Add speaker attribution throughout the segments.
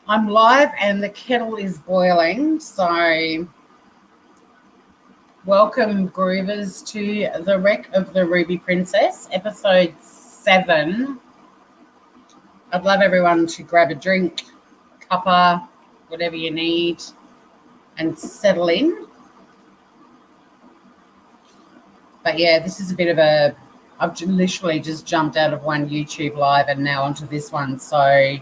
Speaker 1: I'm live and the kettle is boiling, so welcome groovers to the Wreck of the Ruby Princess, episode 7. I'd love everyone to grab a drink, cuppa, whatever you need, and settle in. But yeah, this is a bit of I've literally just jumped out of one YouTube live and now onto this one, so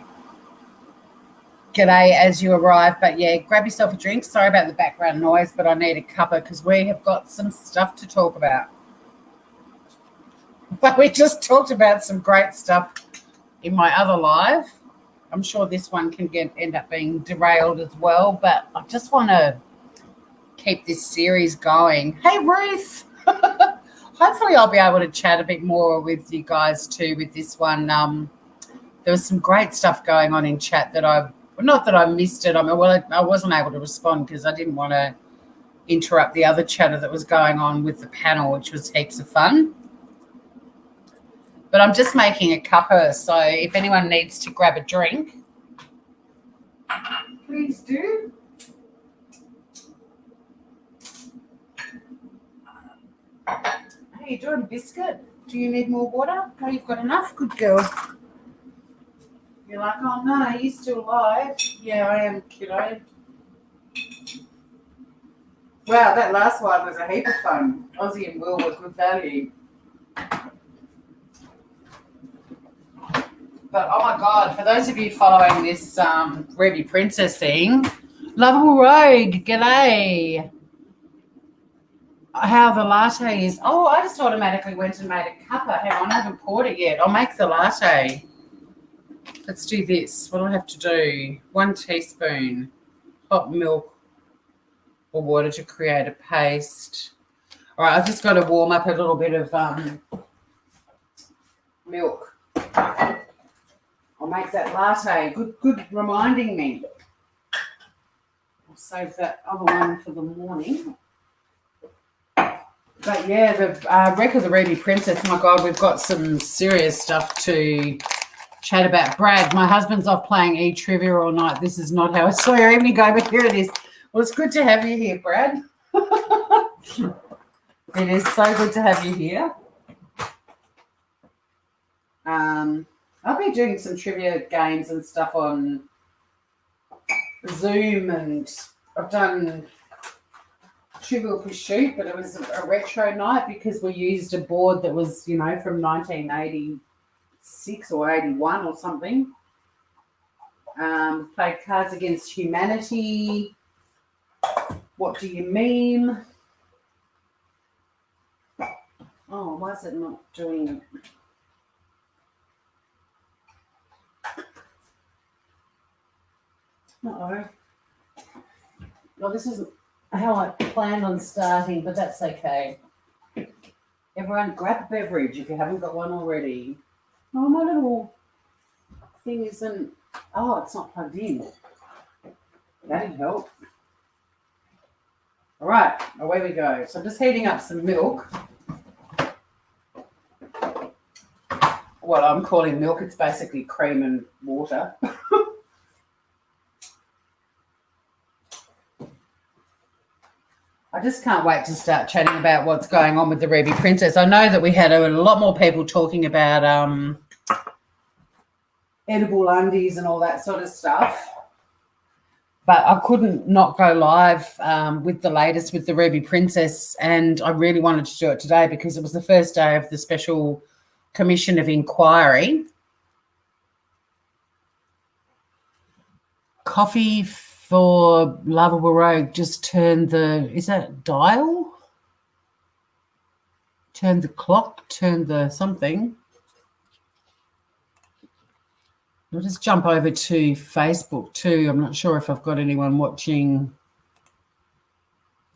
Speaker 1: g'day as you arrive. But yeah, grab yourself a drink. Sorry about the background noise, but I need a cuppa because we have got some stuff to talk about. But we just talked about some great stuff in my other live. I'm sure this one can end up being derailed as well, but I just want to keep this series going. Hey, Ruth. Hopefully I'll be able to chat a bit more with you guys too with this one. There was some great stuff going on in chat that not that I missed it. I wasn't able to respond because I didn't want to interrupt the other chatter that was going on with the panel, which was heaps of fun. But I'm just making a cuppa, so if anyone needs to grab a drink, please do. How you doing, Biscuit? Do you need more water? Oh, you've got enough? Good girl. You're like, oh no, are you still alive? Yeah, I am, kiddo. Wow, that last one was a heap of fun. Aussie and Will were good value. But oh my God, for those of you following this Ruby Princess thing, Lovable Rogue, g'day. How the latte is. Oh, I just automatically went and made a cuppa. Hang on, I haven't poured it yet. I'll make the latte. Let's do this. What do I have to do? 1 teaspoon hot milk or water to create a paste. All right, I've just got to warm up a little bit of milk. I'll make that latte. Good reminding me. I'll save that other one for the morning. But yeah, the Wreck of the Ruby Princess, my God, we've got some serious stuff to chat about. Brad, my husband's off playing e-trivia all night. This is not how I saw your evening go, but here it is. Well, it's good to have you here, Brad. It is so good to have you here. I'll be doing some trivia games and stuff on Zoom, and I've done Trivial Pursuit, but it was a retro night because we used a board that was, from 1986 or 81 or something. Played Cards Against Humanity. What do you mean? Oh, why is it not doing it? Uh-oh. Well, this isn't how I planned on starting, but that's okay. Everyone, grab a beverage if you haven't got one already. Oh, my little thing isn't... Oh, it's not plugged in. That'd help. All right, away we go. So I'm just heating up some milk. What I'm calling milk, it's basically cream and water. I just can't wait to start chatting about what's going on with the Ruby Princess. I know that we had a lot more people talking about edible undies and all that sort of stuff. But I couldn't not go live with the latest with the Ruby Princess, and I really wanted to do it today because it was the first day of the Special Commission of Inquiry. Coffee for Lovable Rogue, just turn the, is that dial? Turn the clock, turn the something. I'll just jump over to Facebook too. I'm not sure if I've got anyone watching.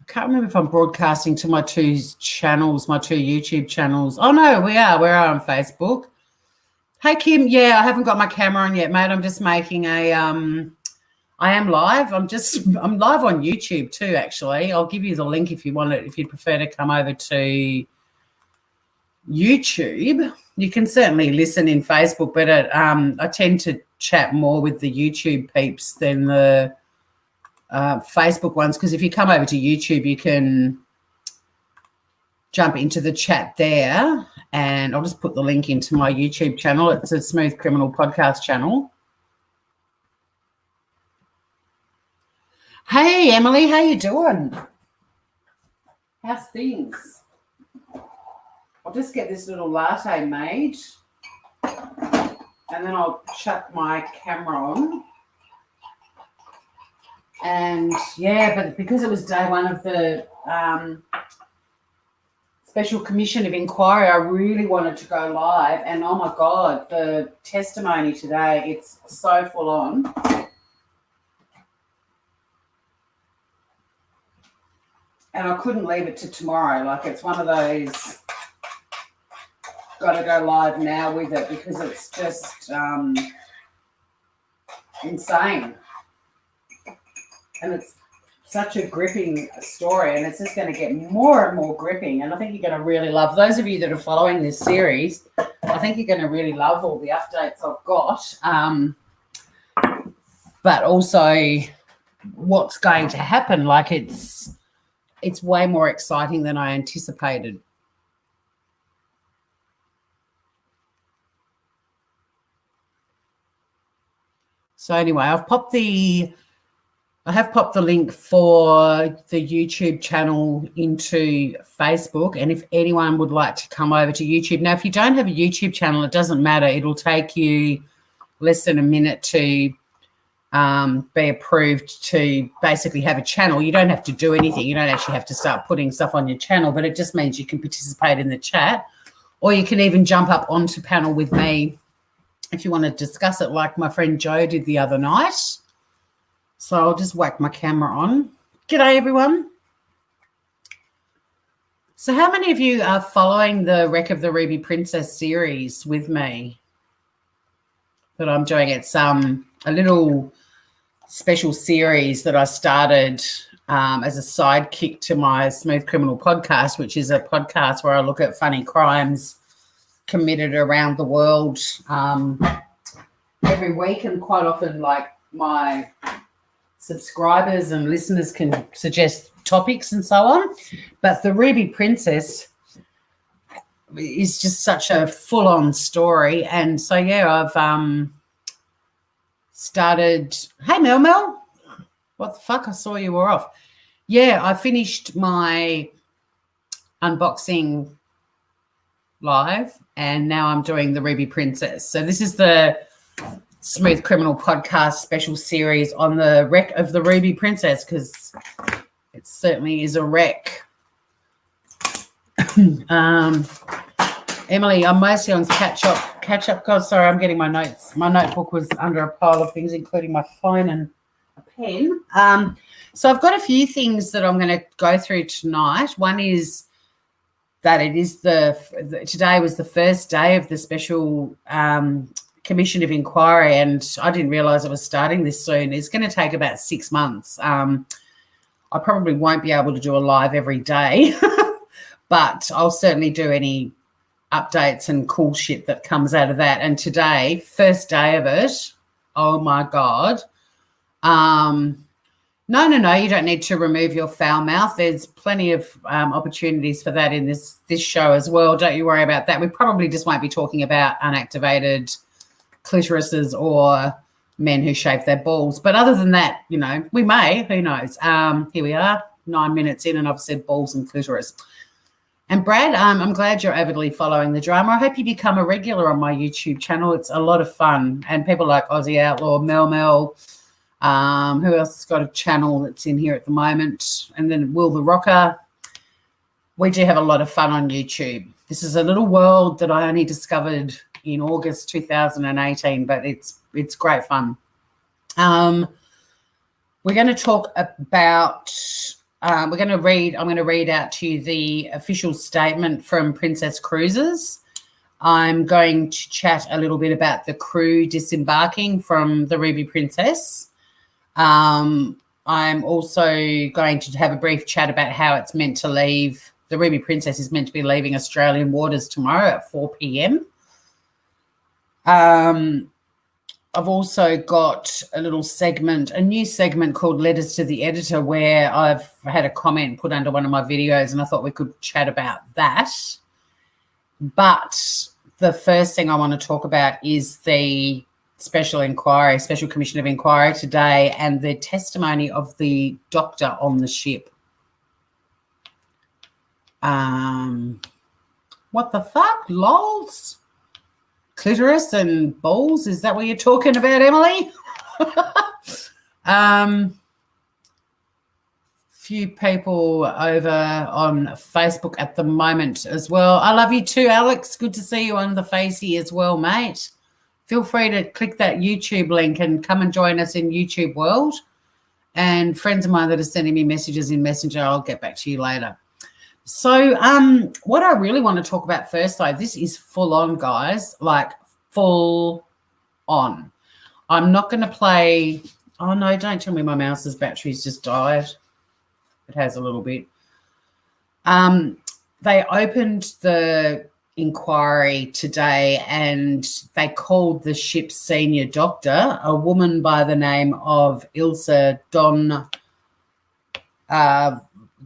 Speaker 1: I can't remember if I'm broadcasting to my 2 channels, my 2 YouTube channels. Oh, no, we are. We are on Facebook. Hey, Kim. Yeah, I haven't got my camera on yet, mate. I'm just making a I am live. I'm live on YouTube too, actually. I'll give you the link if you want it, if you prefer to come over to YouTube. You can certainly listen in Facebook, but I tend to chat more with the YouTube peeps than the Facebook ones, because if you come over to YouTube, you can jump into the chat there, and I'll just put the link into my YouTube channel. It's a Smooth Criminal podcast channel. Hey, Emily, how you doing? How's things? I'll just get this little latte made, and then I'll chuck my camera on. And, yeah, but because it was day one of the Special Commission of Inquiry, I really wanted to go live. And, oh, my God, the testimony today, it's so full on. And I couldn't leave it to tomorrow. Like, it's one of those, got to go live now with it, because it's just insane. And it's such a gripping story, and it's just going to get more and more gripping. And I think you're going to really love, those of you that are following this series, I think you're going to really love all the updates I've got. But also what's going to happen. Like, it's way more exciting than I anticipated. So anyway, I have popped the link for the YouTube channel into Facebook, and if anyone would like to come over to YouTube. Now, if you don't have a YouTube channel, it doesn't matter. It'll take you less than a minute to be approved to basically have a channel. You don't have to do anything. You don't actually have to start putting stuff on your channel, but it just means you can participate in the chat, or you can even jump up onto panel with me if you want to discuss it, like my friend Joe did the other night. So I'll just whack my camera on. G'day, everyone. So how many of you are following the Wreck of the Ruby Princess series with me that I'm doing? It's a little special series that I started as a sidekick to my Smooth Criminal podcast, which is a podcast where I look at funny crimes committed around the world every week, and quite often, like, my subscribers and listeners can suggest topics and so on. But the Ruby Princess is just such a full-on story. And so, yeah, I've started. Hey, Mel. What the fuck? I saw you were off. Yeah, I finished my unboxing live, and now I'm doing the Ruby Princess. So this is the Smooth Criminal podcast special series on the wreck of the Ruby Princess, because it certainly is a wreck. Emily, I'm mostly on catch up. God, sorry, I'm getting my notes. My notebook was under a pile of things, including my phone and a pen. So I've got a few things that I'm going to go through tonight. One is that it is today was the first day of the Special Commission of Inquiry, and I didn't realise it was starting this soon. It's going to take about 6 months. I probably won't be able to do a live every day, but I'll certainly do any updates and cool shit that comes out of that. And today, first day of it, oh my God. No, you don't need to remove your foul mouth. There's plenty of opportunities for that in this show as well. Don't you worry about that. We probably just won't be talking about unactivated clitorises or men who shave their balls. But other than that, you know, we may, who knows. Here we are, 9 minutes in, and I've said balls and clitoris. And Brad, I'm glad you're avidly following the drama. I hope you become a regular on my YouTube channel. It's a lot of fun. And people like Aussie Outlaw, Mel, who else has got a channel that's in here at the moment? And then Will the Rocker. We do have a lot of fun on YouTube. This is a little world that I only discovered in August 2018, but it's great fun. We're going to talk about I'm going to read out to you the official statement from Princess Cruises. I'm going to chat a little bit about the crew disembarking from the Ruby Princess. I'm also going to have a brief chat about how it's meant to leave. The Ruby Princess is meant to be leaving Australian waters tomorrow at 4 p.m. I've also got a new segment called Letters to the Editor, where I've had a comment put under one of my videos, and I thought we could chat about that. But the first thing I want to talk about is the Special Commission of Inquiry today, and the testimony of the doctor on the ship. What the fuck? Lols? Clitoris and balls? Is that what you're talking about, Emily? Few people over on Facebook at the moment as well. I love you too, Alex. Good to see you on the Facey as well, mate. Feel free to click that YouTube link and come and join us in YouTube world. And friends of mine that are sending me messages in Messenger, I'll get back to you later. So what I really want to talk about first, though, this is full on, guys, like full on. I'm not going to play. Oh, no, don't tell me my mouse's battery's just died. It has a little bit. They opened the inquiry today and they called the ship's senior doctor, a woman by the name of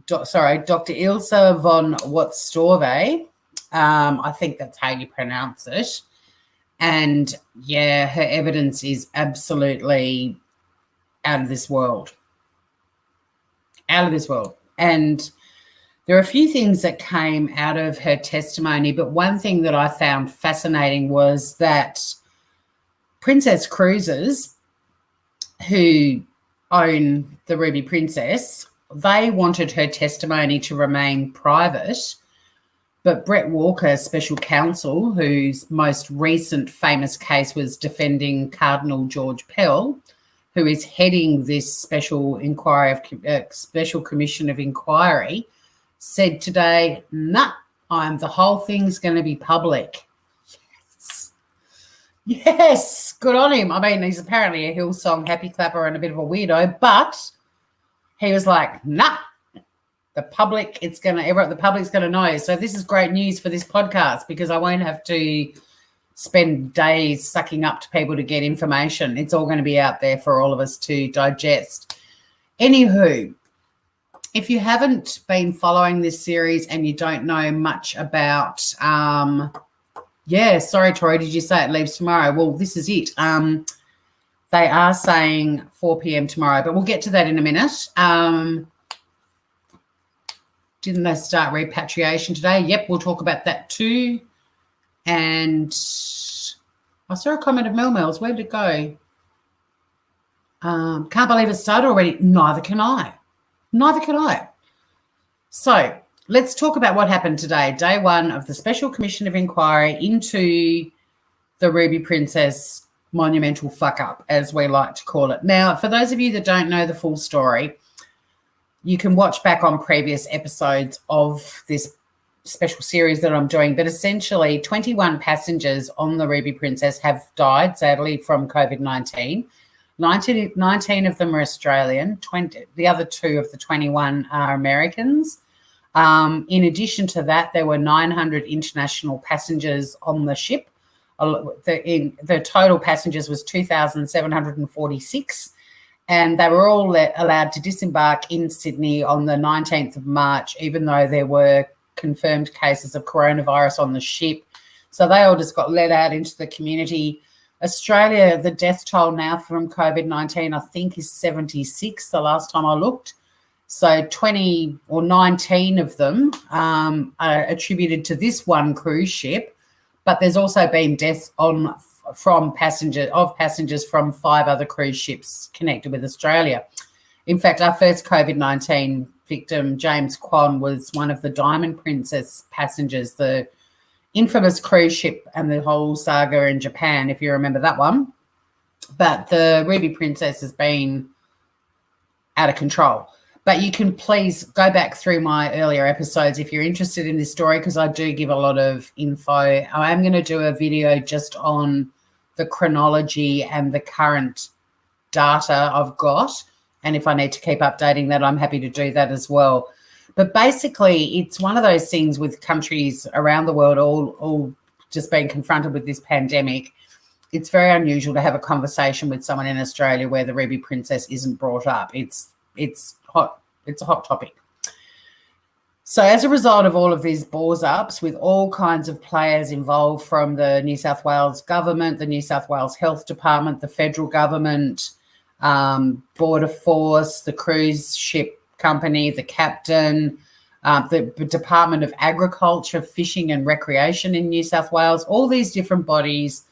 Speaker 1: Dr. Ilse von Watstove. I think that's how you pronounce it. And, yeah, her evidence is absolutely out of this world. Out of this world. And there are a few things that came out of her testimony, but one thing that I found fascinating was that Princess Cruises, who own the Ruby Princess, they wanted her testimony to remain private, but Brett Walker, special counsel, whose most recent famous case was defending Cardinal George Pell, who is heading this special commission of inquiry, said today, nah, the whole thing's going to be public. Yes, good on him. I mean, he's apparently a Hillsong happy clapper and a bit of a weirdo, but he was like, nah, the public's going to know. So this is great news for this podcast because I won't have to spend days sucking up to people to get information. It's all going to be out there for all of us to digest. Anywho, if you haven't been following this series and you don't know much about, sorry, Tori, did you say it leaves tomorrow? Well, this is it. They are saying 4 p.m. tomorrow, but we'll get to that in a minute. Didn't they start repatriation today? Yep, we'll talk about that too. And I saw a comment of Mel's. Where did it go? Can't believe it started already. Neither can I. So let's talk about what happened today, day one of the Special Commission of Inquiry into the Ruby Princess monumental fuck-up, as we like to call it. Now, for those of you that don't know the full story, you can watch back on previous episodes of this special series that I'm doing, but essentially 21 passengers on the Ruby Princess have died, sadly, from COVID-19. 19 of them are Australian, the other 2 of the 21 are Americans. In addition to that, there were 900 international passengers on the ship. The total passengers was 2,746, and they were all allowed to disembark in Sydney on the 19th of March, even though there were confirmed cases of coronavirus on the ship. So they all just got let out into the community. Australia, the death toll now from COVID-19, I think, is 76 the last time I looked. So 20 or 19 of them are attributed to this one cruise ship, but there's also been deaths from passengers from 5 other cruise ships connected with Australia. In fact, our first COVID-19 victim, James Kwan, was one of the Diamond Princess passengers, the infamous cruise ship and the whole saga in Japan, if you remember that one. But the Ruby Princess has been out of control. But you can please go back through my earlier episodes if you're interested in this story, because I do give a lot of info. I am going to do a video just on the chronology and the current data I've got. And if I need to keep updating that, I'm happy to do that as well. But basically, it's one of those things with countries around the world all just being confronted with this pandemic. it's very unusual to have a conversation with someone in Australia where the Ruby Princess isn't brought up. It's hot. It's a hot topic. So as a result of all of these balls ups with all kinds of players involved, from the New South Wales government, the New South Wales Health Department, the federal government, Border Force, the cruise ship company, the captain, the Department of Agriculture, Fishing and Recreation in New South Wales, all these different bodies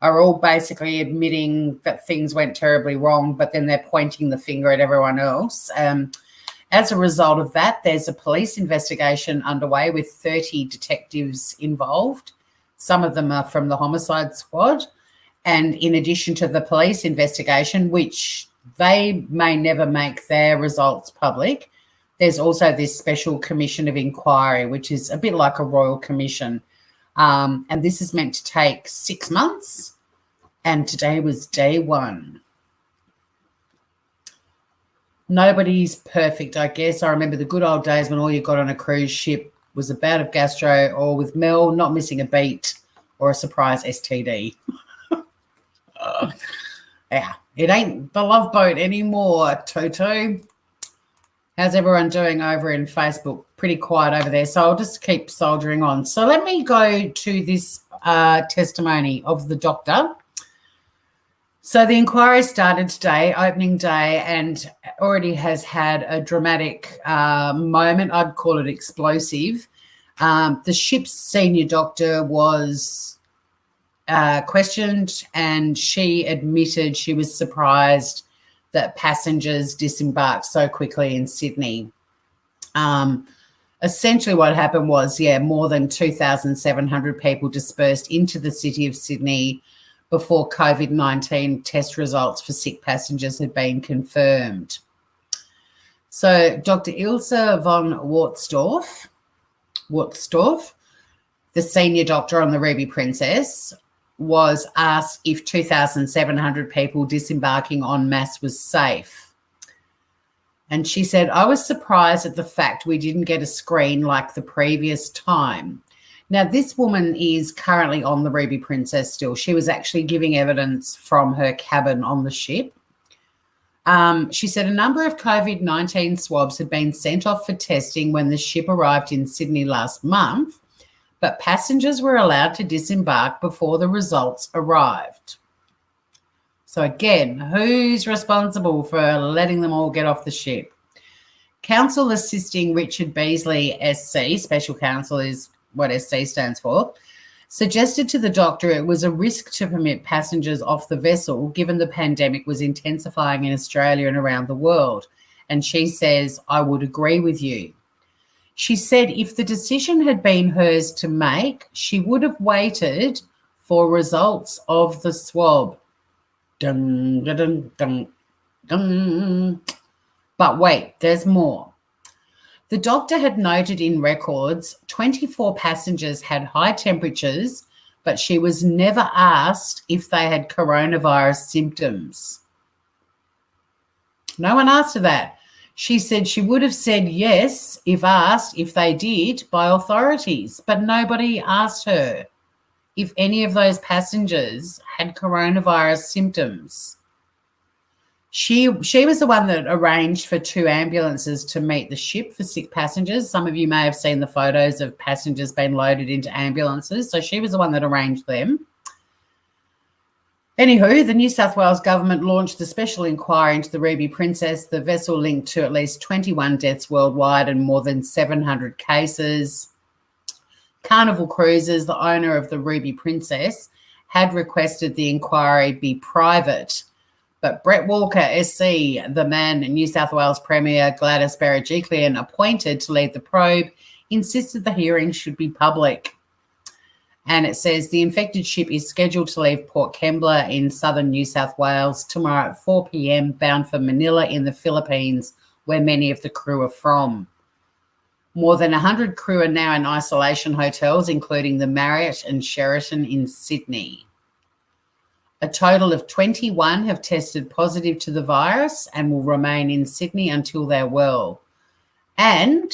Speaker 1: are all basically admitting that things went terribly wrong, but then they're pointing the finger at everyone else. As a result of that, there's a police investigation underway with 30 detectives involved. Some of them are from the homicide squad. And in addition to the police investigation, which they may never make their results public, there's also this special commission of inquiry, which is a bit like a royal commission. And this is meant to take 6 months. And today was day one. Nobody's perfect, I guess. I remember the good old days when all you got on a cruise ship was a bout of gastro, or with Mel not missing a beat, or a surprise STD. Yeah, it ain't the Love Boat anymore, Toto. How's everyone doing over in Facebook? Pretty quiet over there, so I'll just keep soldiering on. So let me go to this testimony of the doctor. So the inquiry started today, opening day, and already has had a dramatic moment. I'd call it explosive. The ship's senior doctor was questioned, and she admitted she was surprised that passengers disembarked so quickly in Sydney. Essentially what happened was, more than 2,700 people dispersed into the city of Sydney before COVID-19 test results for sick passengers had been confirmed. So Dr. Ilse von Wartsdorf, the senior doctor on the Ruby Princess, was asked if 2,700 people disembarking en masse was safe. And she said, "I was surprised at the fact we didn't get a screen like the previous time." Now, this woman is currently on the Ruby Princess still. She was actually giving evidence from her cabin on the ship. She said a number of COVID-19 swabs had been sent off for testing when the ship arrived in Sydney last month, but passengers were allowed to disembark before the results arrived. So again, who's responsible for letting them all get off the ship? Counsel assisting Richard Beasley, SC, Special Counsel is what SC stands for, suggested to the doctor it was a risk to permit passengers off the vessel given the pandemic was intensifying in Australia and around the world. And she says, "I would agree with you." She said if the decision had been hers to make, she would have waited for results of the swab. Dun, dun, dun, dun, dun. But wait, there's more. The doctor had noted in records 24 passengers had high temperatures, but she was never asked if they had coronavirus symptoms. No one asked her that. She said she would have said yes if asked if they did by authorities, but nobody asked her if any of those passengers had coronavirus symptoms. She was the one that arranged for 2 ambulances to meet the ship for sick passengers. Some of you may have seen the photos of passengers being loaded into ambulances. So she was the one that arranged them. Anywho, the New South Wales government launched a special inquiry into the Ruby Princess, the vessel linked to at least 21 deaths worldwide and more than 700 cases. Carnival Cruises, the owner of the Ruby Princess, had requested the inquiry be private. But Brett Walker, SC, the man New South Wales Premier Gladys Berejiklian appointed to lead the probe, insisted the hearing should be public. And it says the infected ship is scheduled to leave Port Kembla in southern New South Wales tomorrow at 4 p.m, bound for Manila in the Philippines, where many of the crew are from. More than 100 crew are now in isolation hotels, including the Marriott and Sheraton in Sydney. A total of 21 have tested positive to the virus and will remain in Sydney until they're well. And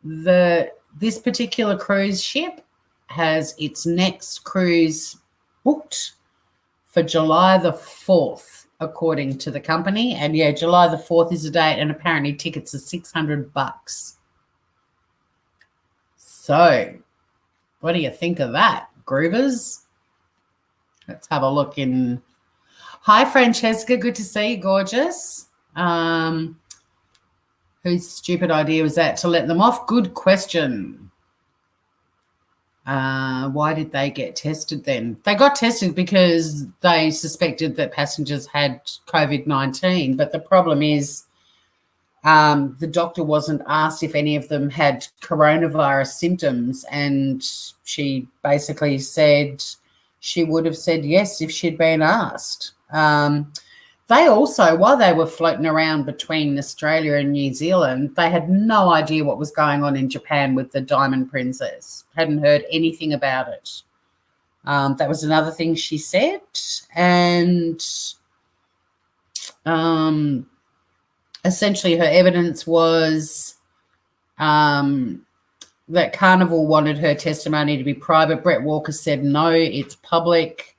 Speaker 1: this particular cruise ship has its next cruise booked for July the 4th, according to the company. And yeah, July the 4th is the date, and apparently tickets are $600. So what do you think of that, Groovers? Let's have a look in. Hi, Francesca. Good to see you, gorgeous. Whose stupid idea was that to let them off? Good question. Why did they get tested then? They got tested because they suspected that passengers had COVID-19, but the problem is the doctor wasn't asked if any of them had coronavirus symptoms, and she basically said she would have said yes if she'd been asked. They also, while they were floating around between Australia and New Zealand, they had no idea what was going on in Japan with the Diamond Princess. Hadn't heard anything about it. That was another thing she said. And essentially her evidence was that Carnival wanted her testimony to be private. Brett Walker said, no, it's public.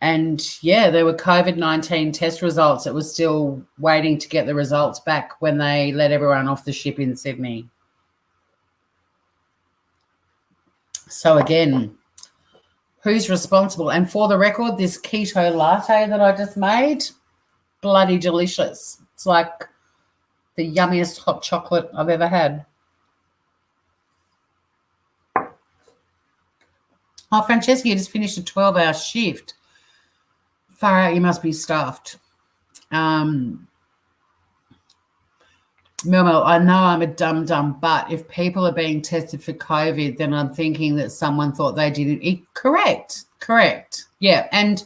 Speaker 1: And, yeah, there were COVID-19 test results. It was still waiting to get the results back when they let everyone off the ship in Sydney. So, again, who's responsible? And for the record, this keto latte that I just made, bloody delicious. It's like the yummiest hot chocolate I've ever had. Oh, Francesca, you just finished a 12-hour shift. Far out, you must be stuffed. Mel, I know I'm a dumb, but if people are being tested for COVID, then I'm thinking that someone thought they didn't. Correct. Yeah, and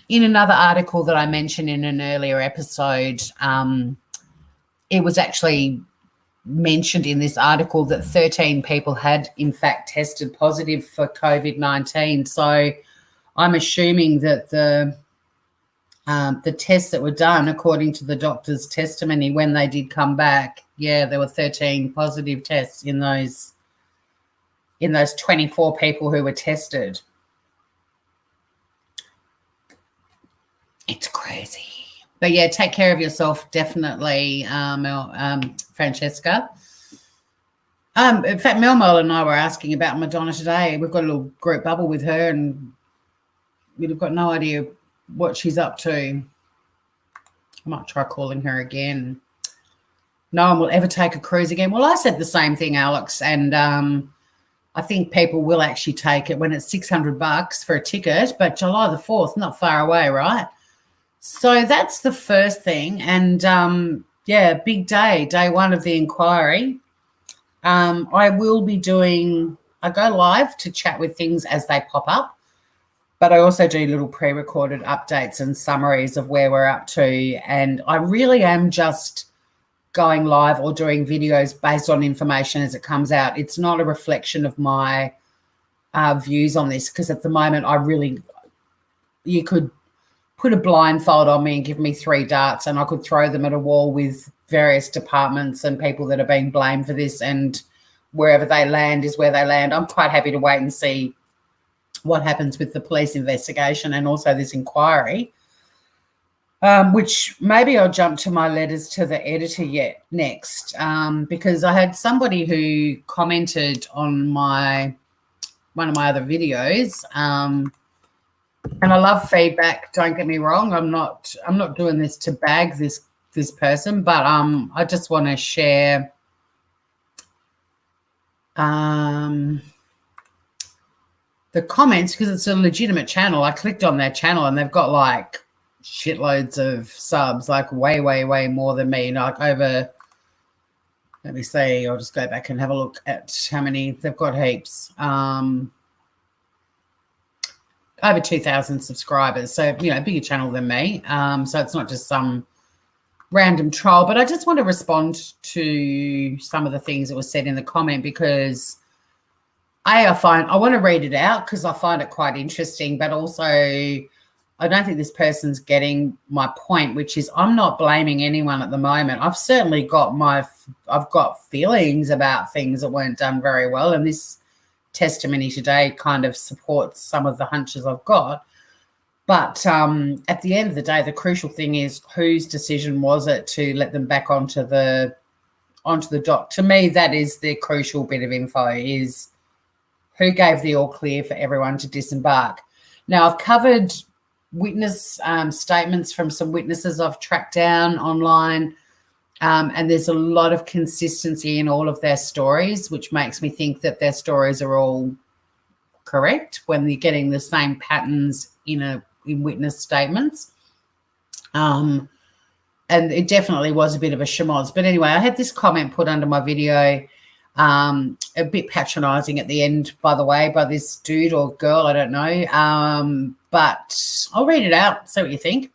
Speaker 1: in another article that I mentioned in an earlier episode, it was actually mentioned in this article that 13 people had, in fact, tested positive for COVID-19. So I'm assuming that the tests that were done, according to the doctor's testimony, when they did come back, yeah, there were 13 positive tests in those 24 people who were tested. It's crazy. But, yeah, take care of yourself, definitely, Francesca. In fact, Mel and I were asking about Madonna today. We've got a little group bubble with her, and we've got no idea what she's up to. I might try calling her again. No one will ever take a cruise again. Well, I said the same thing, Alex, and I think people will actually take it when it's $600 for a ticket, but July the 4th, not far away, right? So that's the first thing. And, yeah, big day one of the inquiry. I will be I go live to chat with things as they pop up, but I also do little pre-recorded updates and summaries of where we're up to. And I really am just going live or doing videos based on information as it comes out. It's not a reflection of my views on this, because at the moment you could put a blindfold on me and give me 3 darts and I could throw them at a wall with various departments and people that are being blamed for this, and wherever they land is where they land. I'm quite happy to wait and see what happens with the police investigation and also this inquiry, which maybe I'll jump to my letters to the editor next, because I had somebody who commented on one of my other videos, and I love feedback, don't get me wrong. I'm not doing this to bag this person, but I just want to share the comments, because it's a legitimate channel. I clicked on their channel and they've got like shitloads of subs, like way more than me. Like over, let me see, I'll just go back and have a look at how many they've got. Heaps. Over 2,000 subscribers. So, bigger channel than me. So it's not just some random troll, but I just want to respond to some of the things that were said in the comment, because I want to read it out because I find it quite interesting, but also I don't think this person's getting my point, which is I'm not blaming anyone at the moment. I've certainly I've got feelings about things that weren't done very well, and this testimony today kind of supports some of the hunches I've got. But at the end of the day, the crucial thing is whose decision was it to let them back onto the dock. To me, that is the crucial bit of info, is who gave the all clear for everyone to disembark. Now, I've covered witness statements from some witnesses I've tracked down online, and there's a lot of consistency in all of their stories, which makes me think that their stories are all correct when you're getting the same patterns in witness statements. And it definitely was a bit of a schmoz. But anyway, I had this comment put under my video, a bit patronising at the end, by the way, by this dude or girl, I don't know. But I'll read it out, see what you think.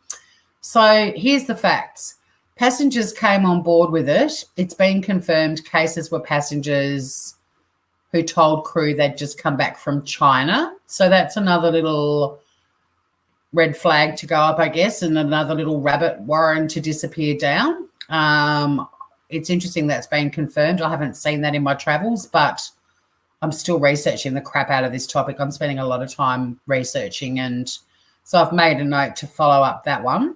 Speaker 1: So here's the facts. Passengers came on board with it. It's been confirmed cases were passengers who told crew they'd just come back from China. So that's another little red flag to go up, I guess, and another little rabbit warren to disappear down. It's interesting that's been confirmed. I haven't seen that in my travels, but I'm still researching the crap out of this topic. I'm spending a lot of time researching, and so I've made a note to follow up that one.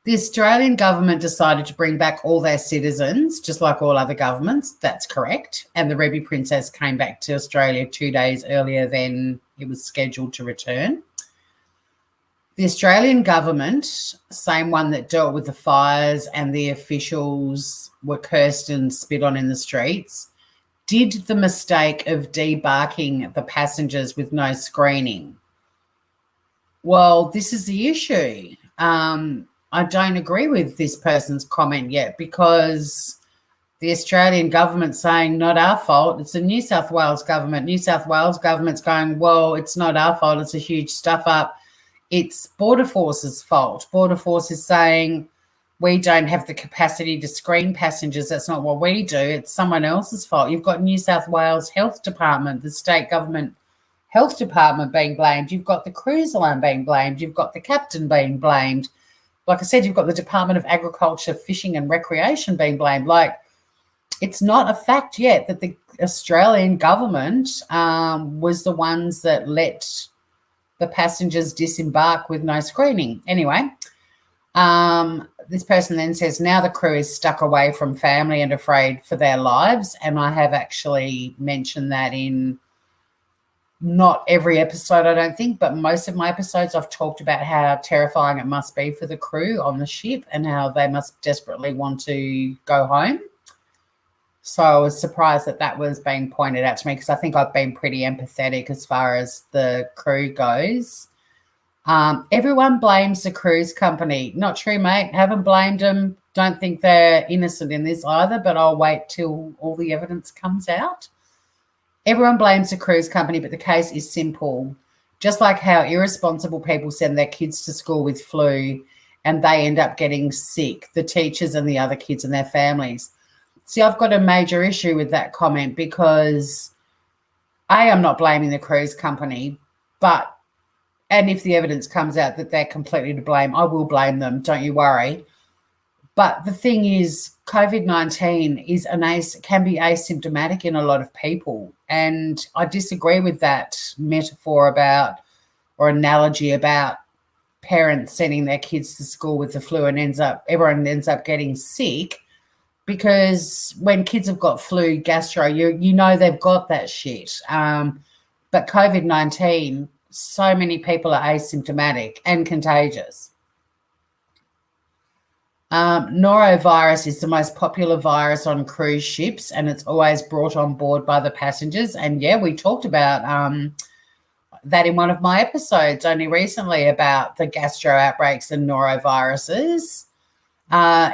Speaker 1: The Australian government decided to bring back all their citizens, just like all other governments. That's correct. And the Ruby Princess came back to Australia 2 days earlier than it was scheduled to return. The Australian government, same one that dealt with the fires and the officials were cursed and spit on in the streets, did the mistake of debarking the passengers with no screening. Well, this is the issue. I don't agree with this person's comment yet, because the Australian government's saying not our fault. It's the New South Wales government. New South Wales government's going, well, it's not our fault. It's a huge stuff up. It's Border Force's fault. Border Force is saying we don't have the capacity to screen passengers. That's not what we do. It's someone else's fault. You've got New South Wales Health Department, the state government health department being blamed. You've got the cruise line being blamed. You've got the captain being blamed. Like I said, you've got the Department of Agriculture, Fishing and Recreation being blamed. Like, it's not a fact yet that the Australian government was the ones that let the passengers disembark with no screening. Anyway, this person then says, now the crew is stuck away from family and afraid for their lives. And I have actually mentioned that in not every episode, I don't think, but most of my episodes I've talked about how terrifying it must be for the crew on the ship and how they must desperately want to go home. So I was surprised that that was being pointed out to me, because I think I've been pretty empathetic as far as the crew goes. Everyone blames the cruise company. Not true, mate. Haven't blamed them. Don't think they're innocent in this either, but I'll wait till all the evidence comes out. Everyone blames the cruise company, but the case is simple. Just like how irresponsible people send their kids to school with flu and they end up getting sick, the teachers and the other kids and their families. See, I've got a major issue with that comment, because I'm not blaming the cruise company, and if the evidence comes out that they're completely to blame, I will blame them, don't you worry. But the thing is, COVID-19 can be asymptomatic in a lot of people. And I disagree with that metaphor about, or analogy about, parents sending their kids to school with the flu and everyone ends up getting sick, because when kids have got flu, gastro, you know they've got that shit. But COVID-19, so many people are asymptomatic and contagious. Norovirus is the most popular virus on cruise ships, and it's always brought on board by the passengers. And yeah, we talked about that in one of my episodes only recently about the gastro outbreaks and noroviruses.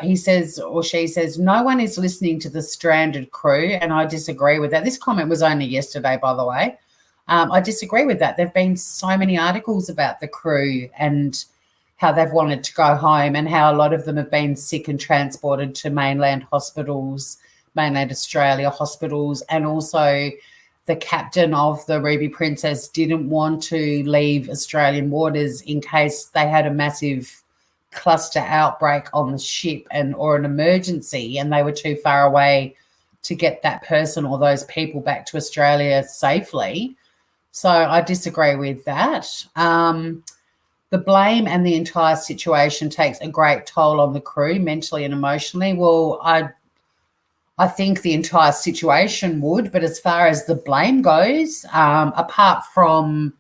Speaker 1: He says, or she says, no one is listening to the stranded crew, and I disagree with that. This comment was only yesterday, by the way. I disagree with that. There have been so many articles about the crew and how they've wanted to go home, and how a lot of them have been sick and transported to mainland hospitals, mainland Australia hospitals, and also the captain of the Ruby Princess didn't want to leave Australian waters in case they had a massive cluster outbreak on the ship or an emergency, and they were too far away to get that person or those people back to Australia safely. So I disagree with that. The blame and the entire situation takes a great toll on the crew mentally and emotionally. Well, I think the entire situation would, but as far as the blame goes, apart from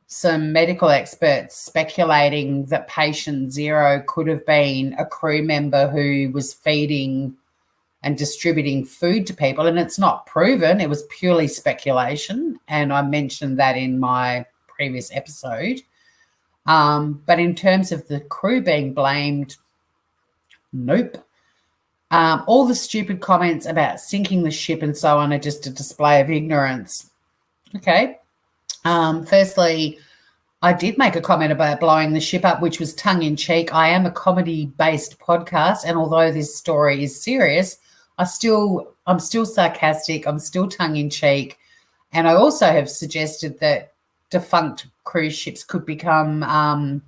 Speaker 1: some medical experts speculating that patient zero could have been a crew member who was feeding and distributing food to people, and it's not proven, it was purely speculation, and I mentioned that in my previous episode. But in terms of the crew being blamed, nope. All the stupid comments about sinking the ship and so on are just a display of ignorance. Okay. Firstly, I did make a comment about blowing the ship up, which was tongue-in-cheek. I am a comedy-based podcast, and although this story is serious, I'm still sarcastic. I'm still tongue-in-cheek. And I also have suggested that defunct cruise ships could become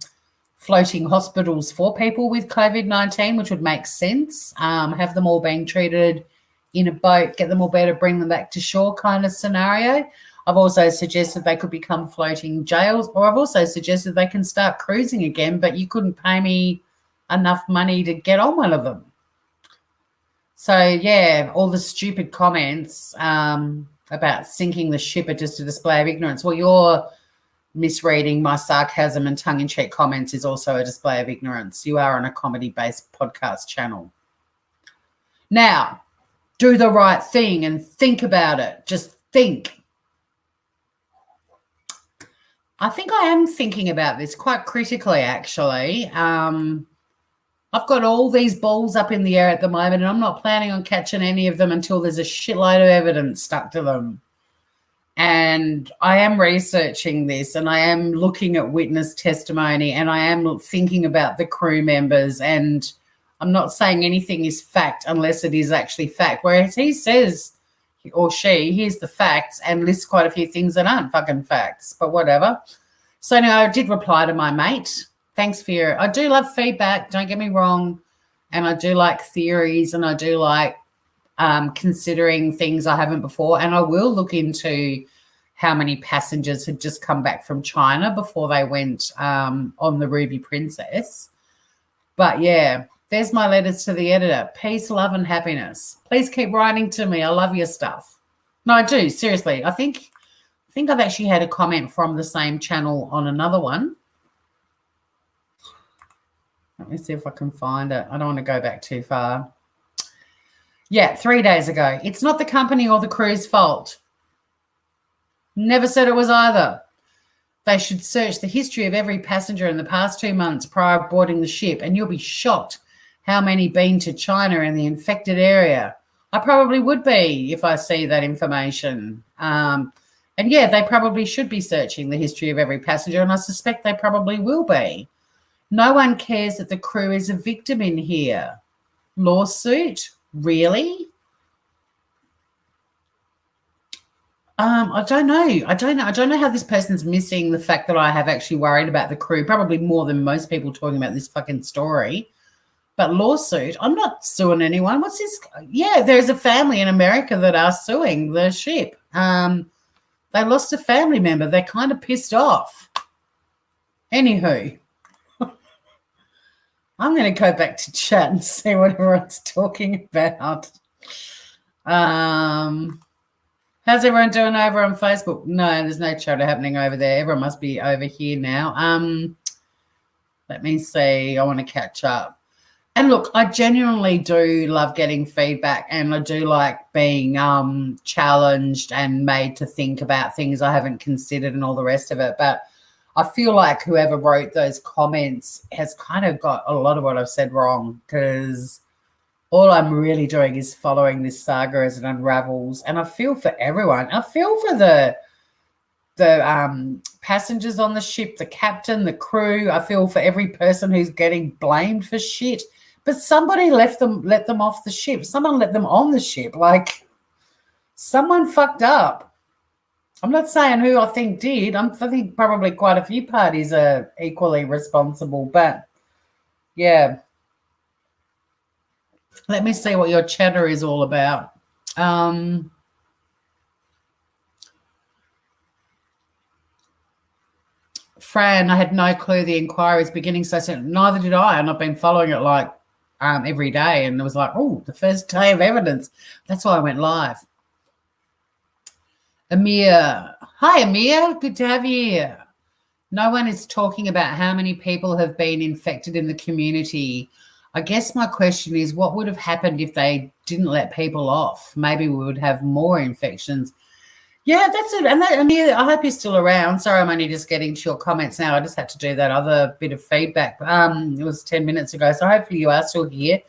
Speaker 1: floating hospitals for people with COVID-19, which would make sense. Have them all being treated in a boat, get them all better, bring them back to shore kind of scenario. I've also suggested they could become floating jails, or I've also suggested they can start cruising again, but you couldn't pay me enough money to get on one of them. So, yeah, all the stupid comments about sinking the ship are just a display of ignorance. Well, you're misreading my sarcasm, and tongue-in-cheek comments is also a display of ignorance. You are on a comedy-based podcast channel. Now, do the right thing and think about it. Just think. I think I am thinking about this quite critically, actually. I've got all these balls up in the air at the moment, and I'm not planning on catching any of them until there's a shitload of evidence stuck to them. And I am researching this, and I am looking at witness testimony, and I am thinking about the crew members, and I'm not saying anything is fact unless it is actually fact. Whereas he says, or she, here's the facts, and lists quite a few things that aren't fucking facts, but whatever. So now I did reply to my mate. Thanks for your, I do love feedback, don't get me wrong, and I do like theories, and I do like considering things I haven't before, and I will look into how many passengers had just come back from China before they went on the Ruby Princess. But yeah, there's my letters to the editor. Peace, love, and happiness. Please keep writing to me. I love your stuff. No, I do, seriously. I think I've actually had a comment from the same channel on another one. Let me see if I can find it. I don't want to go back too far. Yeah, 3 days ago. It's not the company or the crew's fault. Never said it was either. They should search the history of every passenger in the past 2 months prior to boarding the ship, and you'll be shocked how many been to China in the infected area. I probably would be if I see that information. And yeah, they probably should be searching the history of every passenger, and I suspect they probably will be. No one cares that the crew is a victim in here. Lawsuit? Really? I don't know. I don't know how this person's missing the fact that I have actually worried about the crew, probably more than most people talking about this fucking story. But lawsuit, I'm not suing anyone. What's this? Yeah, there's a family in America that are suing the ship. They lost a family member. They're kind of pissed off. Anywho, I'm going to go back to chat and see what everyone's talking about. How's everyone doing over on Facebook? No, there's no chatter happening over there. Everyone must be over here now. Let me see. I want to catch up. And look, I genuinely do love getting feedback, and I do like being challenged and made to think about things I haven't considered and all the rest of it. But I feel like whoever wrote those comments has kind of got a lot of what I've said wrong, because all I'm really doing is following this saga as it unravels, and I feel for everyone. I feel for the passengers on the ship, the captain, the crew. I feel for every person who's getting blamed for shit. But somebody let them off the ship. Someone let them on the ship. Like, someone fucked up. I'm not saying who I think did. I think probably quite a few parties are equally responsible. But, yeah. Let me see what your chatter is all about. Fran, I had no clue the inquiry was beginning, so I said, neither did I, and I've been following it like every day, and it was like, oh, the first day of evidence. That's why I went live. Amir. Hi, Amir. Good to have you here. No one is talking about how many people have been infected in the community. I guess my question is, what would have happened if they didn't let people off? Maybe we would have more infections. Yeah, that's it. And Amir, I hope you're still around. Sorry, I'm only just getting to your comments now. I just had to do that other bit of feedback. It was 10 minutes ago, so hopefully you are still here.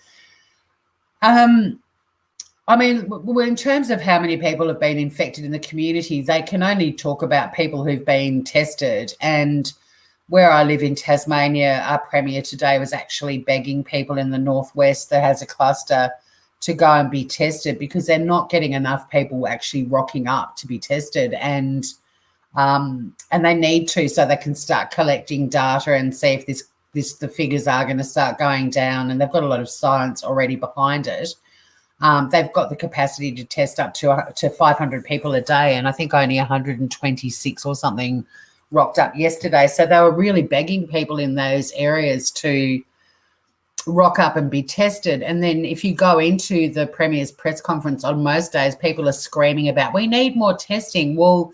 Speaker 1: I mean, in terms of how many people have been infected in the community, they can only talk about people who've been tested. And where I live in Tasmania, our Premier today was actually begging people in the northwest that has a cluster to go and be tested because they're not getting enough people actually rocking up to be tested. And they need to, so they can start collecting data and see if the figures are going to start going down. And they've got a lot of science already behind it. They've got the capacity to test up to 500 people a day, and I think only 126 or something rocked up yesterday. So they were really begging people in those areas to rock up and be tested. And then if you go into the Premier's press conference on most days, people are screaming about, we need more testing. Well,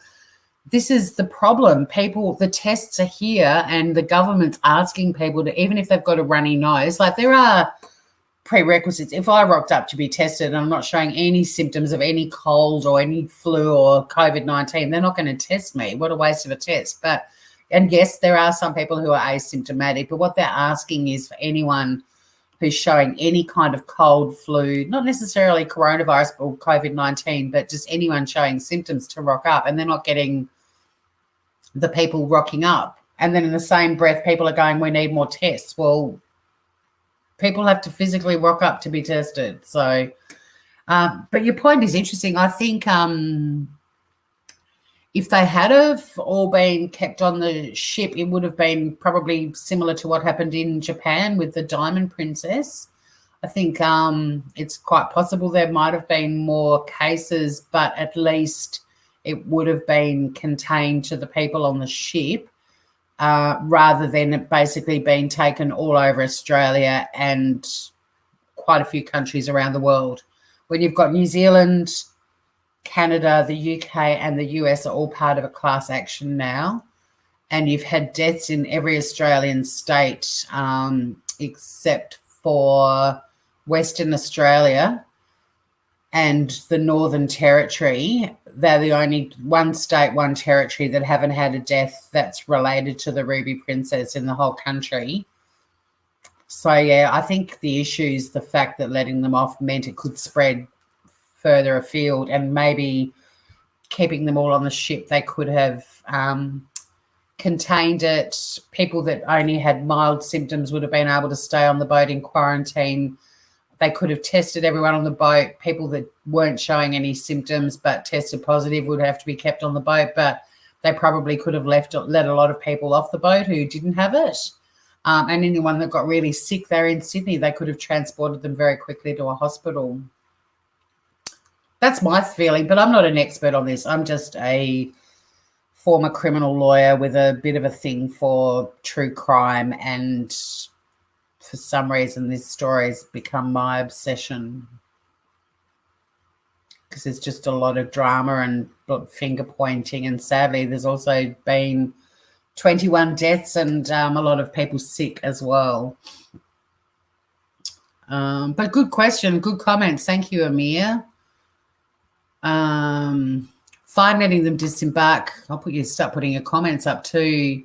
Speaker 1: this is the problem. The tests are here and the government's asking people to, even if they've got a runny nose, like there are prerequisites. If I rocked up to be tested and I'm not showing any symptoms of any cold or any flu or COVID-19, they're not going to test me. What a waste of a test. And yes, there are some people who are asymptomatic, but what they're asking is for anyone who's showing any kind of cold, flu, not necessarily coronavirus or COVID-19, but just anyone showing symptoms to rock up, and they're not getting the people rocking up. And then in the same breath, people are going, we need more tests. Well, people have to physically rock up to be tested. So, but your point is interesting. I think if they had have all been kept on the ship, it would have been probably similar to what happened in Japan with the Diamond Princess. I think it's quite possible there might have been more cases, but at least it would have been contained to the people on the ship. Rather than it basically being taken all over Australia and quite a few countries around the world. When you've got New Zealand, Canada, the UK and the US are all part of a class action now, and you've had deaths in every Australian state except for Western Australia and the Northern Territory. They're the only one state, one territory that haven't had a death that's related to the Ruby Princess in the whole country. So, yeah, I think the issue is the fact that letting them off meant it could spread further afield, and maybe keeping them all on the ship, they could have contained it. People that only had mild symptoms would have been able to stay on the boat in quarantine. They could have tested everyone on the boat. People that weren't showing any symptoms but tested positive would have to be kept on the boat, but they probably could have let a lot of people off the boat who didn't have it. And anyone that got really sick, they're in Sydney, they could have transported them very quickly to a hospital. That's my feeling, but I'm not an expert on this. I'm just a former criminal lawyer with a bit of a thing for true crime, and for some reason this story's become my obsession because there's just a lot of drama and finger pointing, and sadly there's also been 21 deaths and a lot of people sick as well. But good question, good comments. Thank you, Amir. Fine letting them disembark. Start putting your comments up too.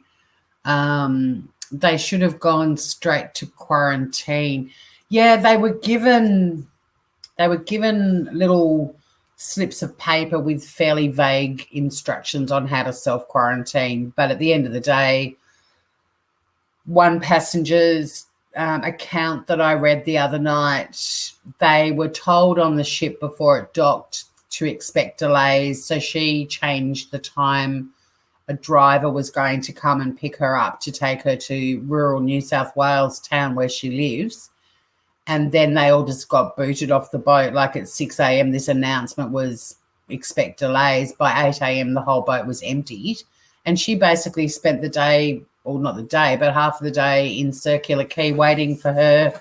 Speaker 1: They should have gone straight to quarantine. Yeah, they were given little slips of paper with fairly vague instructions on how to self-quarantine. But at the end of the day, one passenger's account that I read the other night, they were told on the ship before it docked to expect delays. So she changed the time a driver was going to come and pick her up to take her to rural New South Wales town where she lives. And then they all just got booted off the boat. Like at 6 a.m, this announcement was expect delays. By 8 a.m, the whole boat was emptied. And she basically spent the day or not the day, but half of the day in Circular Quay waiting for her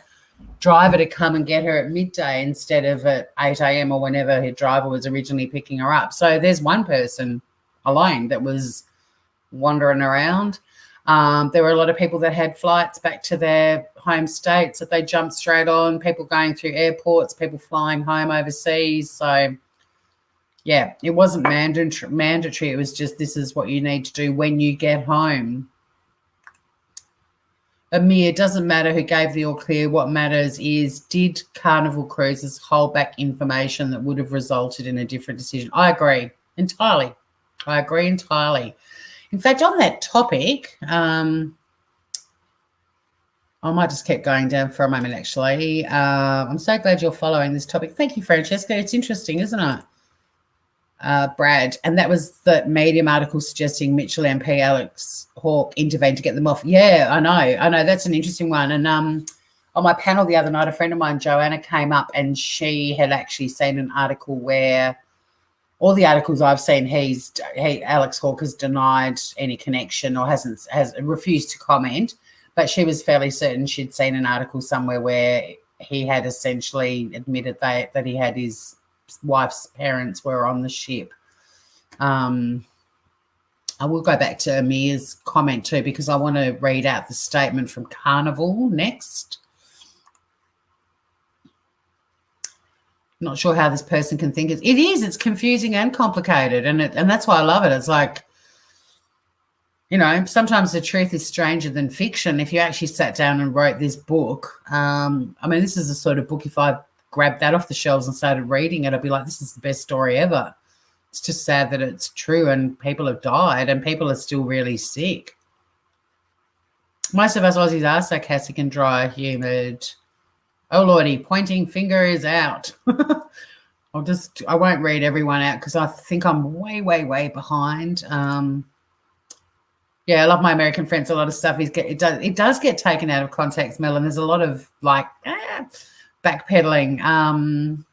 Speaker 1: driver to come and get her at midday instead of at 8 a.m. or whenever her driver was originally picking her up. So there's one person alone that was wandering around. There were a lot of people that had flights back to their home states that they jumped straight on, people going through airports, people flying home overseas. So, yeah, it wasn't mandatory. It was just this is what you need to do when you get home. Amir, it doesn't matter who gave the all clear. What matters is, did Carnival Cruises hold back information that would have resulted in a different decision? I agree entirely. In fact, on that topic, I might just keep going down for a moment, actually. I'm so glad you're following this topic. Thank you, Francesca. It's interesting, isn't it? Brad, and that was the Medium article suggesting Mitchell MP Alex Hawke intervened to get them off. Yeah, I know. That's an interesting one. And on my panel the other night, a friend of mine, Joanna, came up and she had actually seen an article where all the articles I've seen, Alex Hawke has denied any connection or has refused to comment, but she was fairly certain she'd seen an article somewhere where he had essentially admitted that he had his wife's parents were on the ship. I will go back to Amir's comment too, because I want to read out the statement from Carnival next. Not sure how this person can think it is. It's confusing and complicated, and that's why I love it. It's like, sometimes the truth is stranger than fiction. If you actually sat down and wrote this book, this is the sort of book, if I grabbed that off the shelves and started reading it, I'd be like, this is the best story ever. It's just sad that it's true and people have died and people are still really sick. Most of us Aussies are sarcastic and dry humoured. Oh, Lordy, pointing finger is out. I won't read everyone out because I think I'm way, way, way behind. I love my American friends. A lot of stuff it does get taken out of context, Mel, and there's a lot of backpedaling.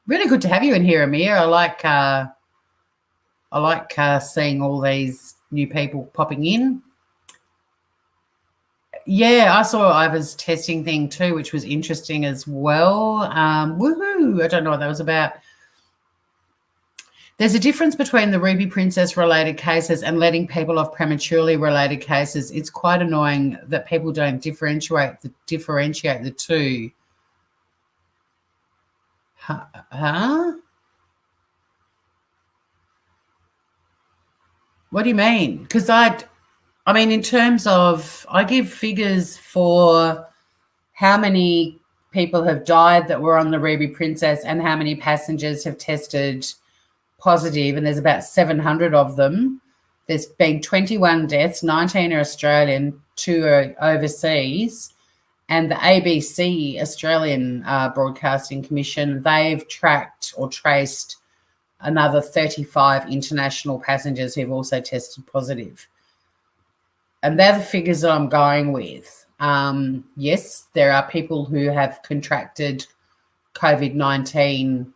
Speaker 1: Really good to have you in here, Amir. I like seeing all these new people popping in. Yeah, I saw Iva's testing thing too, which was interesting as well. Woohoo! I don't know what that was about. There's a difference between the Ruby Princess related cases and letting people off prematurely related cases. It's quite annoying that people don't differentiate the two. Huh? What do you mean? Because in terms of, I give figures for how many people have died that were on the Ruby Princess and how many passengers have tested positive, and there's about 700 of them. There's been 21 deaths, 19 are Australian, 2 are overseas. And the ABC, Australian Broadcasting Commission, they've tracked or traced another 35 international passengers who've also tested positive. And they're the figures that I'm going with. Yes, there are people who have contracted COVID-19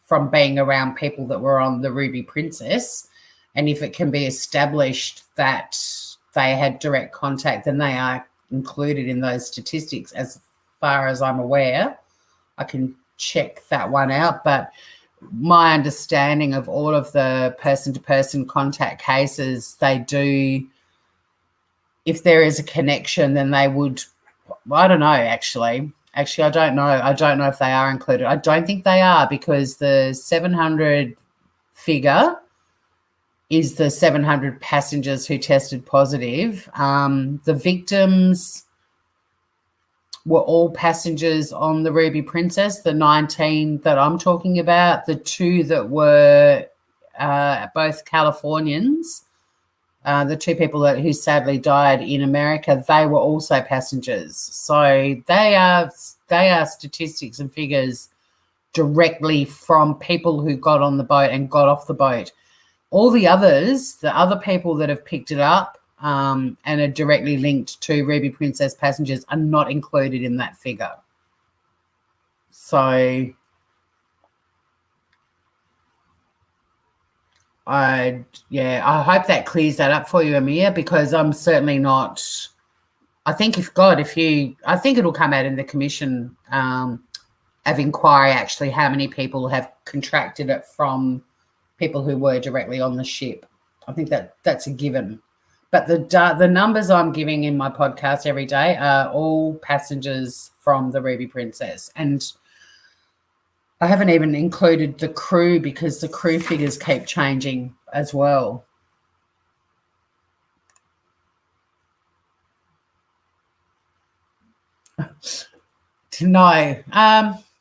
Speaker 1: from being around people that were on the Ruby Princess. And if it can be established that they had direct contact, then they are included in those statistics as far as I'm aware. I can check that one out. But my understanding of all of the person-to-person contact cases, they do, if there is a connection, then they would, I don't know, actually, I don't know. I don't know if they are included. I don't think they are, because the 700 figure is the 700 passengers who tested positive. The victims were all passengers on the Ruby Princess, the 19 that I'm talking about. The 2 that were both Californians, the 2 people who sadly died in America, they were also passengers. So they are statistics and figures directly from people who got on the boat and got off the boat. All the others, the other people that have picked it up and are directly linked to Ruby Princess passengers, are not included in that figure. So I hope that clears that up for you, Amir, because I'm certainly not. I think I think it'll come out in the commission of inquiry actually how many people have contracted it from people who were directly on the ship. I think that's a given. But the numbers I'm giving in my podcast every day are all passengers from the Ruby Princess, and I haven't even included the crew because the crew figures keep changing as well. No.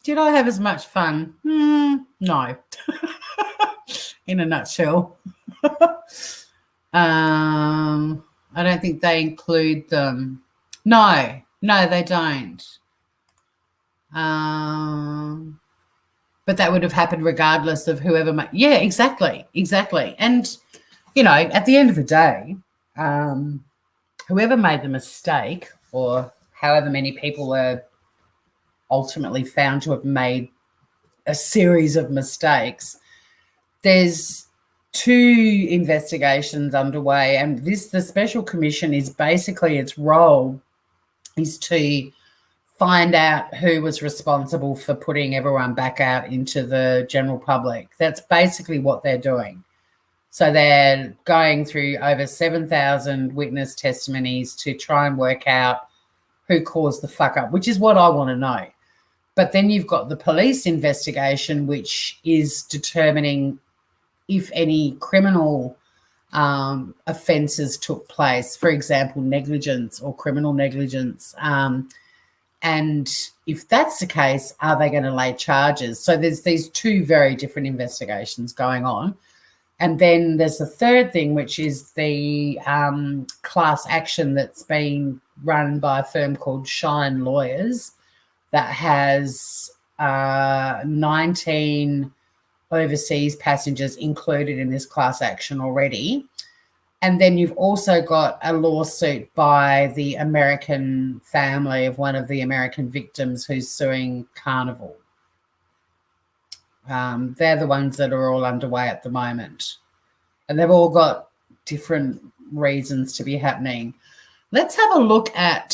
Speaker 1: Did I have as much fun? No. In a nutshell. I don't think they include them. No, they don't. But that would have happened regardless of whoever made. Yeah, exactly. And, at the end of the day, whoever made the mistake or however many people were ultimately found to have made a series of mistakes, there's 2 investigations underway, and the special commission is basically its role is to find out who was responsible for putting everyone back out into the general public. That's basically what they're doing. So they're going through over 7,000 witness testimonies to try and work out who caused the fuck up, which is what I want to know. But then you've got the police investigation, which is determining if any criminal offences took place, for example, negligence or criminal negligence. And if that's the case, are they going to lay charges? So there's these 2 very different investigations going on. And then there's the third thing, which is the class action that's been run by a firm called Shine Lawyers that has 19 overseas passengers included in this class action already. And then you've also got a lawsuit by the American family of one of the American victims who's suing Carnival. They're the ones that are all underway at the moment. And they've all got different reasons to be happening. Let's have a look at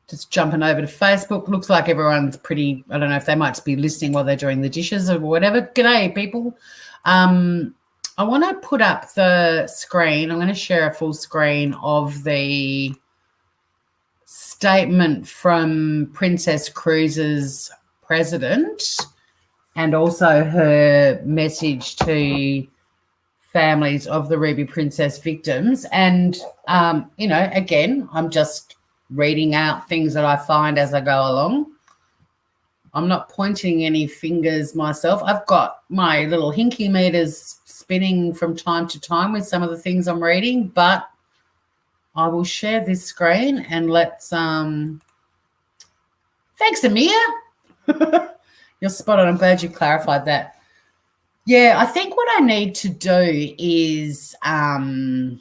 Speaker 1: just jumping over to Facebook. Looks like everyone's pretty, I don't know if they might be listening while they're doing the dishes or whatever. G'day, people. I want to put up the screen. I'm going to share a full screen of the statement from Princess Cruises' president and also her message to families of the Ruby Princess victims. And, again, I'm just reading out things that I find as I go along. I'm not pointing any fingers myself. I've got my little hinky meters spinning from time to time with some of the things I'm reading, but I will share this screen and let's thanks, Amir. You're spot on. I'm glad you clarified that. Yeah, I think what I need to do is I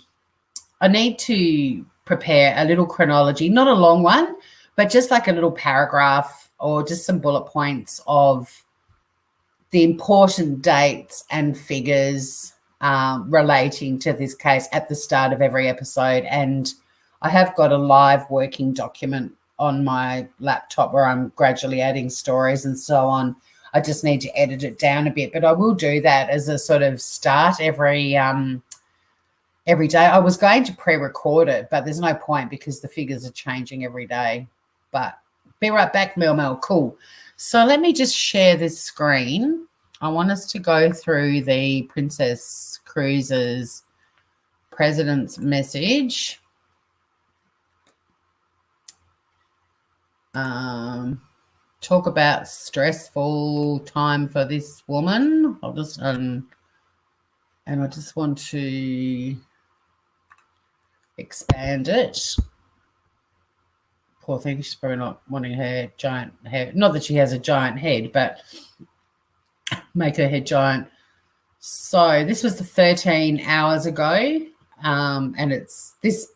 Speaker 1: need to prepare a little chronology, not a long one, but just like a little paragraph or just some bullet points of the important dates and figures relating to this case at the start of every episode. And I have got a live working document on my laptop where I'm gradually adding stories and so on. I just need to edit it down a bit, but I will do that as a sort of start every day. I was going to pre-record it, but there's no point because the figures are changing every day. But be right back, Mel. Cool. So let me just share this screen. I want us to go through the Princess Cruises president's message. Talk about stressful time for this woman. I'll just and I just want to expand it. Poor thing, she's probably not wanting her giant head. Not that she has a giant head, but make her head giant. So this was the 13 hours ago, and it's this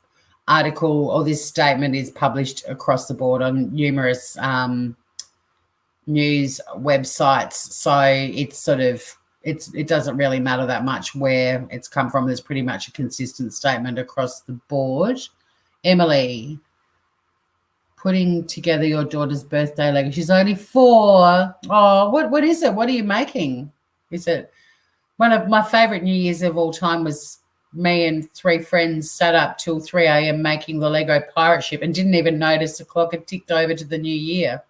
Speaker 1: article or this statement is published across the board on numerous news websites. So it's sort of it doesn't really matter that much where it's come from. There's pretty much a consistent statement across the board. Emily, putting together your daughter's birthday Lego. She's only 4. Oh, what is it? What are you making? Is it one of my favorite New Year's of all time was me and 3 friends sat up till 3 a.m. making the Lego pirate ship and didn't even notice the clock had ticked over to the new year.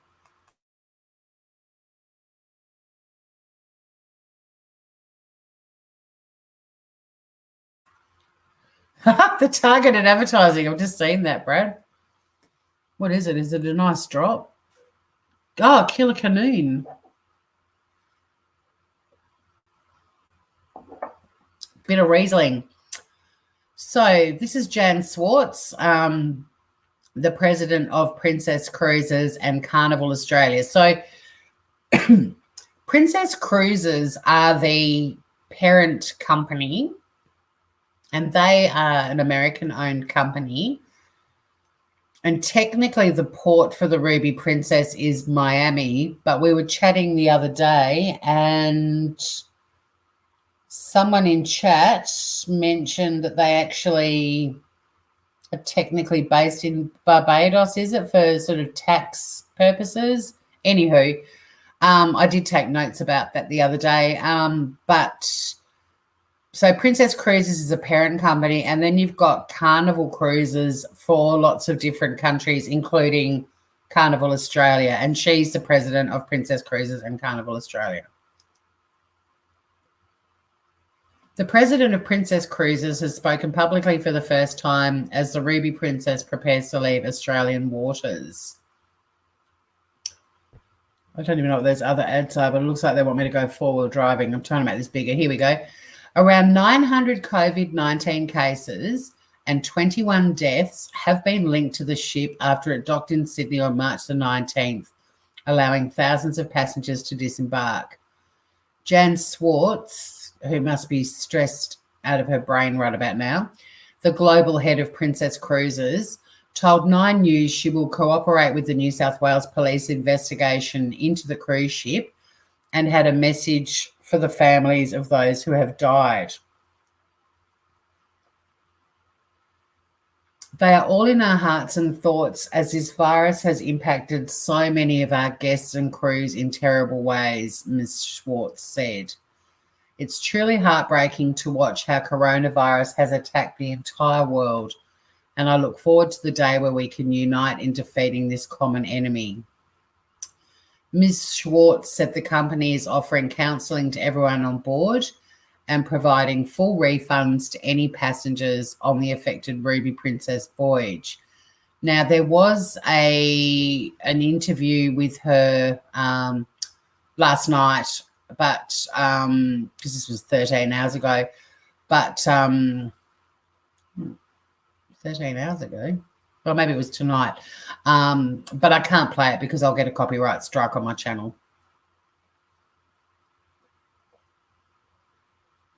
Speaker 1: The targeted advertising. I've just seen that, Brad. What is it? Is it a nice drop? Oh, Killer Canoon. Bit of Riesling. So this is Jan Swartz, the president of Princess Cruises and Carnival Australia. So Princess Cruises are the parent company, and they are an American-owned company. And technically the port for the Ruby Princess is Miami, but we were chatting the other day and someone in chat mentioned that they actually are technically based in Barbados, is it, for sort of tax purposes? Anywho, I did take notes about that the other day. But so Princess Cruises is a parent company, and then you've got Carnival Cruises for lots of different countries, including Carnival Australia, and she's the president of Princess Cruises and Carnival Australia. The president of Princess Cruises has spoken publicly for the first time as the Ruby Princess prepares to leave Australian waters. I don't even know what those other ads are, but it looks like they want me to go four-wheel driving. I'm trying to make this bigger. Here we go. Around 900 COVID-19 cases and 21 deaths have been linked to the ship after it docked in Sydney on March the 19th, allowing thousands of passengers to disembark. Jan Swartz, who must be stressed out of her brain right about now, the global head of Princess Cruises, told Nine News she will cooperate with the New South Wales Police investigation into the cruise ship and had a message for the families of those who have died. They are all in our hearts and thoughts as this virus has impacted so many of our guests and crews in terrible ways, Ms. Schwartz said. It's truly heartbreaking to watch how coronavirus has attacked the entire world, and I look forward to the day where we can unite in defeating this common enemy. Ms. Schwartz said the company is offering counselling to everyone on board and providing full refunds to any passengers on the affected Ruby Princess voyage. Now, there was an interview with her last night, but because this was 13 hours ago, but 13 hours ago. Well, maybe it was tonight. But I can't play it because I'll get a copyright strike on my channel.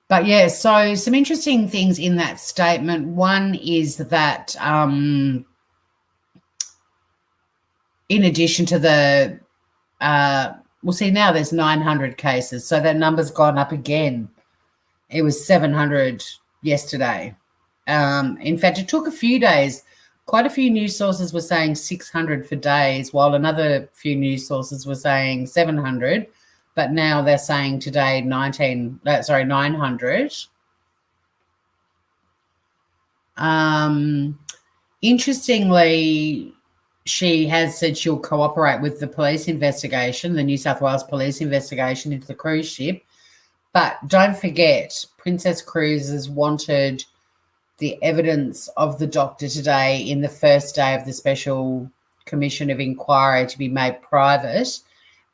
Speaker 1: But yeah, so some interesting things in that statement. One is that in addition to the, we'll see now there's 900 cases. So that number's gone up again. It was 700 yesterday. In fact, it took a few days. Quite a few news sources were saying 600 for days, while another few news sources were saying 700. But now they're saying today 900. Interestingly, she has said she'll cooperate with the police investigation, the New South Wales police investigation into the cruise ship. But don't forget, Princess Cruises wanted the evidence of the doctor today in the first day of the Special Commission of Inquiry to be made private,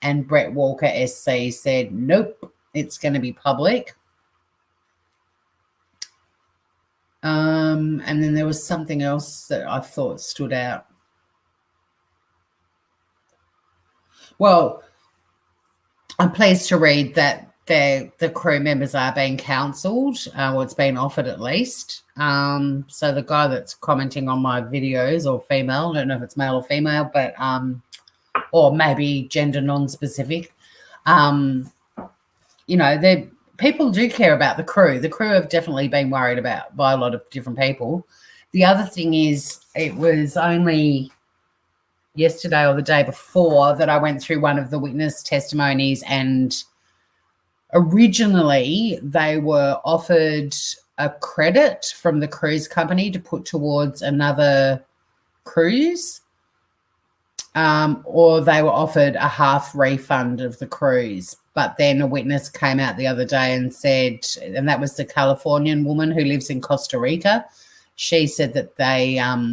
Speaker 1: and Brett Walker SC said, nope, it's going to be public. And then there was something else that I thought stood out. Well, I'm pleased to read that the crew members are being counselled, or it's been offered at least. So the guy that's commenting on my videos, or female, I don't know if it's male or female, but or maybe gender non-specific. People do care about the crew. The crew have definitely been worried about by a lot of different people. The other thing is, it was only yesterday or the day before that I went through one of the witness testimonies, and originally they were offered a credit from the cruise company to put towards another cruise, or they were offered a half refund of the cruise. But then a witness came out the other day and said, and that was the Californian woman who lives in Costa Rica, she said that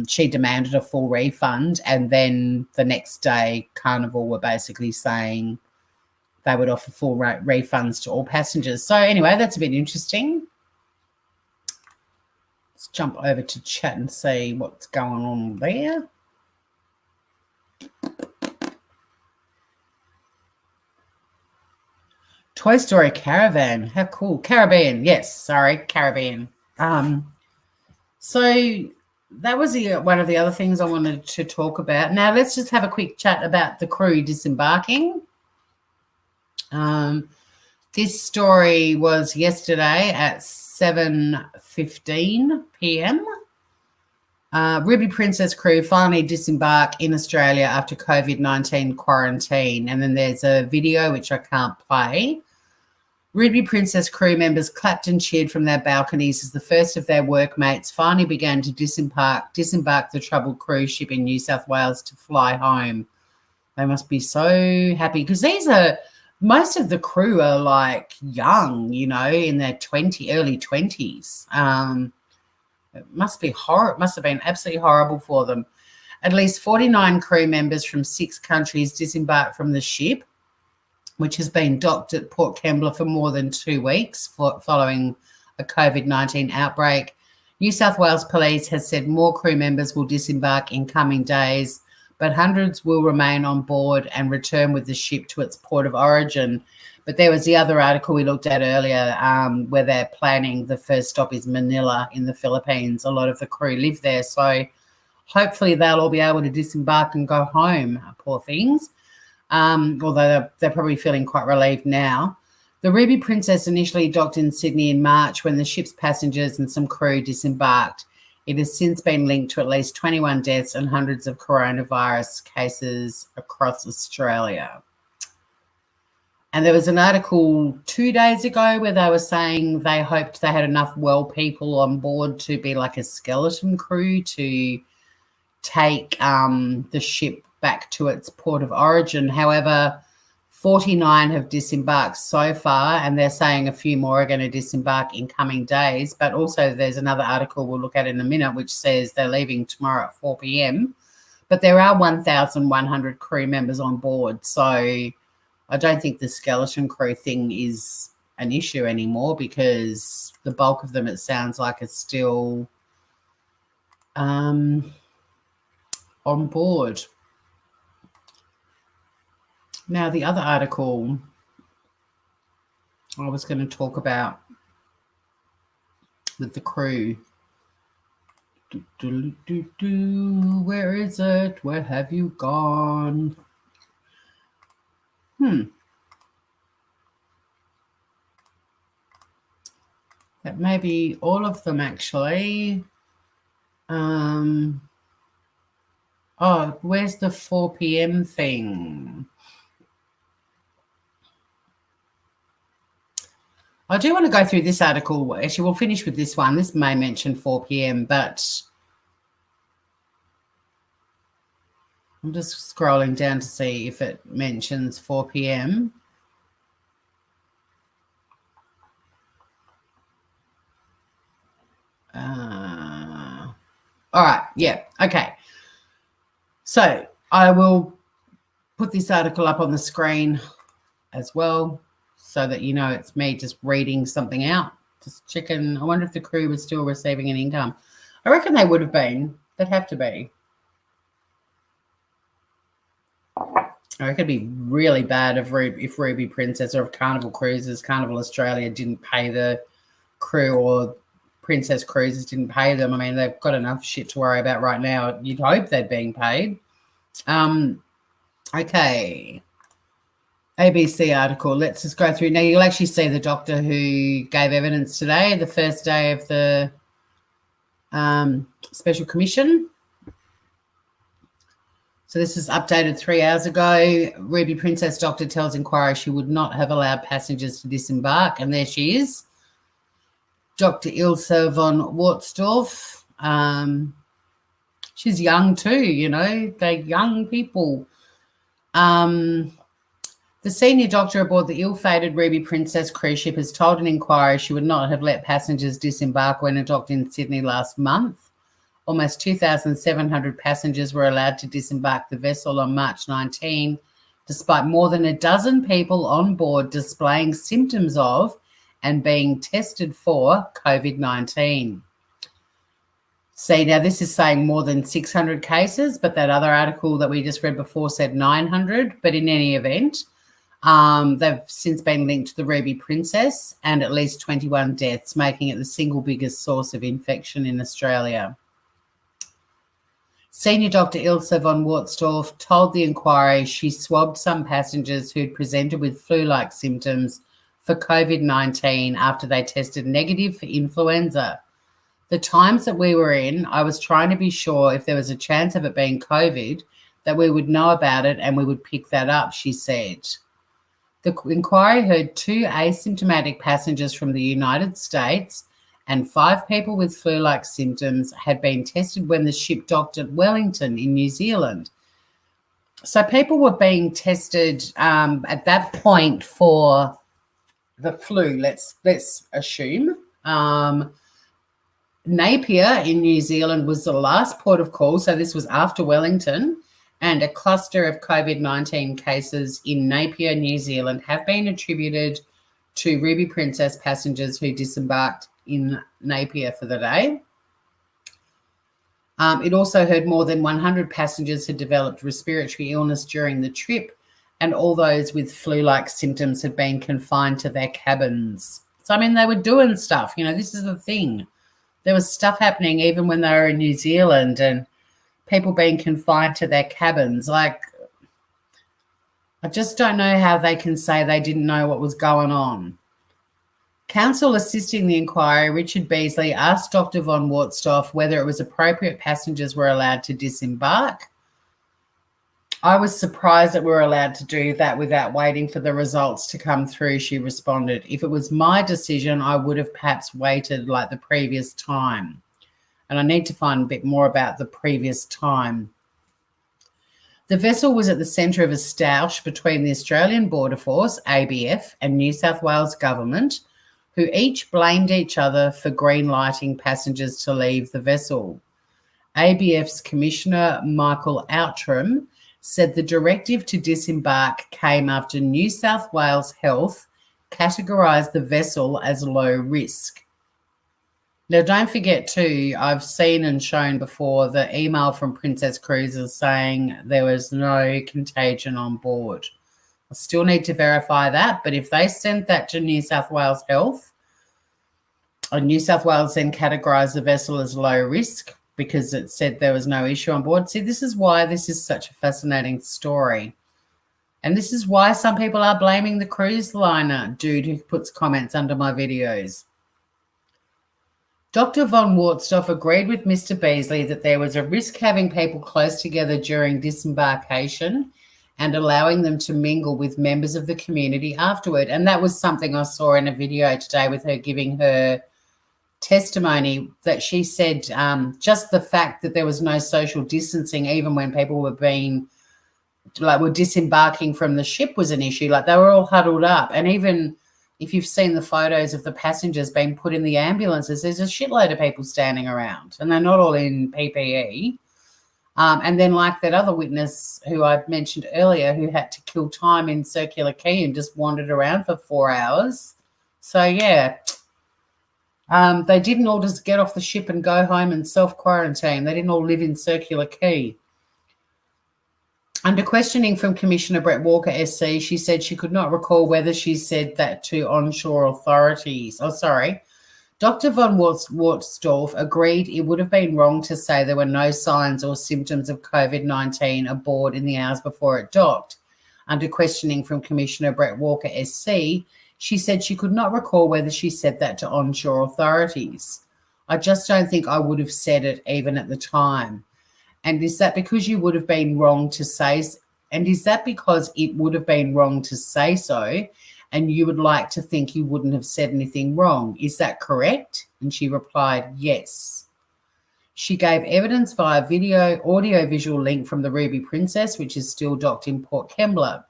Speaker 1: she demanded a full refund, and then the next day Carnival were basically saying they would offer full refunds to all passengers. So anyway, that's a bit interesting. Let's jump over to chat and see what's going on there. Toy Story Caravan. How cool. Caribbean. Yes, sorry, Caribbean. So that was one of the other things I wanted to talk about. Now let's just have a quick chat about the crew disembarking. This story was yesterday at 7:15 p.m. Ruby Princess crew finally disembark in Australia after COVID-19 quarantine. And then there's a video which I can't play. Ruby Princess crew members clapped and cheered from their balconies as the first of their workmates finally began to disembark the troubled cruise ship in New South Wales to fly home. They must be so happy, because most of the crew are like young, in their early 20s. It must be horrible. It must have been absolutely horrible for them. At least 49 crew members from 6 countries disembarked from the ship, which has been docked at Port Kembla for more than 2 weeks following a COVID-19 outbreak. New South Wales Police has said more crew members will disembark in coming days, but hundreds will remain on board and return with the ship to its port of origin. But there was the other article we looked at earlier, where they're planning the first stop is Manila in the Philippines. A lot of the crew live there, so hopefully they'll all be able to disembark and go home, poor things. Although they're probably feeling quite relieved now. The Ruby Princess initially docked in Sydney in March when the ship's passengers and some crew disembarked. It has since been linked to at least 21 deaths and hundreds of coronavirus cases across Australia. And there was an article 2 days ago where they were saying they hoped they had enough well people on board to be like a skeleton crew to take the ship back to its port of origin. However, 49 have disembarked so far, and they're saying a few more are going to disembark in coming days. But also there's another article we'll look at in a minute which says they're leaving tomorrow at 4 p.m. But there are 1,100 crew members on board. So I don't think the skeleton crew thing is an issue anymore, because the bulk of them, it sounds like, is still on board. Now, the other article I was going to talk about with the crew. Where is it? Where have you gone? That may be all of them, actually. Where's the 4 p.m. thing? I do want to go through this article. Actually, we'll finish with this one. This may mention 4 p.m., but I'm just scrolling down to see if it mentions 4 p.m. All right. Yeah. Okay. So I will put this article up on the screen as well, so that you know it's me just reading something out. Just checking. I wonder if the crew was still receiving an income. I reckon they would have been. They'd have to be. I reckon it'd be really bad if Ruby Princess or if Carnival Australia didn't pay the crew, or Princess Cruises didn't pay them. I mean, they've got enough shit to worry about right now. You'd hope they're being paid. Okay. ABC article. Let's just go through. Now, you'll actually see the doctor who gave evidence today, the first day of the special commission. So this is updated 3 hours ago. Ruby Princess doctor tells inquiry she would not have allowed passengers to disembark. And there she is, Dr. Ilse von Wartsdorf. She's young too, you know, they're young people. The senior doctor aboard the ill-fated Ruby Princess cruise ship has told an inquiry she would not have let passengers disembark when it docked in Sydney last month. Almost 2,700 passengers were allowed to disembark the vessel on March 19, despite more than a dozen people on board displaying symptoms of and being tested for COVID-19. See, now this is saying more than 600 cases, but that other article that we just read before said 900. But in any event, they've since been linked to the Ruby Princess and at least 21 deaths, making it the single biggest source of infection in Australia. Senior Dr. Ilse von Wartsdorf told the inquiry she swabbed some passengers who'd presented with flu-like symptoms for COVID-19 after they tested negative for influenza. The times that we were in, I was trying to be sure if there was a chance of it being COVID, that we would know about it and we would pick that up, she said. The inquiry heard 2 asymptomatic passengers from the United States and 5 people with flu-like symptoms had been tested when the ship docked at Wellington in New Zealand. So people were being tested at that point for the flu, let's assume. Napier in New Zealand was the last port of call, so this was after Wellington, and a cluster of COVID-19 cases in Napier, New Zealand have been attributed to Ruby Princess passengers who disembarked in Napier for the day. It also heard more than 100 passengers had developed respiratory illness during the trip, and all those with flu-like symptoms had been confined to their cabins. So, I mean, they were doing stuff. You know, this is the thing. There was stuff happening even when they were in New Zealand and people being confined to their cabins. Like, I just don't know how they can say they didn't know what was going on. Counsel assisting the inquiry, Richard Beasley, asked Dr. von Wartsdorf whether it was appropriate passengers were allowed to disembark. I was surprised that we were allowed to do that without waiting for the results to come through, she responded. If it was my decision, I would have perhaps waited like the previous time. And I need to find a bit more about the previous time. The vessel was at the centre of a stoush between the Australian Border Force, ABF, and New South Wales Government, who each blamed each other for green lighting passengers to leave the vessel. ABF's Commissioner Michael Outram said the directive to disembark came after New South Wales Health categorised the vessel as low risk. Now, don't forget too, I've seen and shown before the email from Princess Cruises saying there was no contagion on board. I still need to verify that, but if they sent that to New South Wales Health, and New South Wales then categorised the vessel as low risk because it said there was no issue on board. See, this is why this is such a fascinating story. And this is why some people are blaming the cruise liner dude who puts comments under my videos. Dr. von Wartsdorf agreed with Mr. Beasley that there was a risk having people close together during disembarkation and allowing them to mingle with members of the community afterward. And that was something I saw in a video today with her giving her testimony, that she said just the fact that there was no social distancing, even when people were disembarking from the ship, was an issue. Like, they were all huddled up. And even if you've seen the photos of the passengers being put in the ambulances, there's a shitload of people standing around and they're not all in PPE. And then like that other witness who I mentioned earlier who had to kill time in Circular Quay and just wandered around for 4 hours. So, yeah, they didn't all just get off the ship and go home and self-quarantine. They didn't all live in Circular Quay. Under questioning from Commissioner Brett Walker SC, she said she could not recall whether she said that to onshore authorities. Dr. von Wartsdorf agreed it would have been wrong to say there were no signs or symptoms of COVID-19 aboard in the hours before it docked. Under questioning from Commissioner Brett Walker SC, she said she could not recall whether she said that to onshore authorities. I just don't think I would have said it even at the time. And is that because you would have been wrong to say, and is that because it would have been wrong to say so, and you would like to think you wouldn't have said anything wrong? Is that correct? And she replied, yes. She gave evidence via audio-visual link from the Ruby Princess, which is still docked in Port Kembla.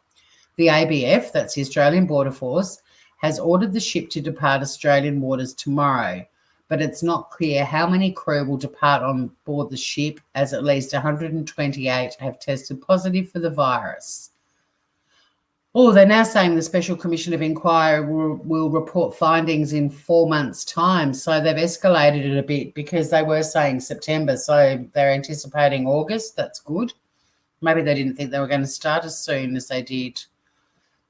Speaker 1: The ABF, that's the Australian Border Force, has ordered the ship to depart Australian waters tomorrow, but it's not clear how many crew will depart on board the ship, as at least 128 have tested positive for the virus. Oh, they're now saying the Special Commission of Inquiry will report findings in 4 months' time. So they've escalated it a bit because they were saying September. So they're anticipating August. That's good. Maybe they didn't think they were going to start as soon as they did.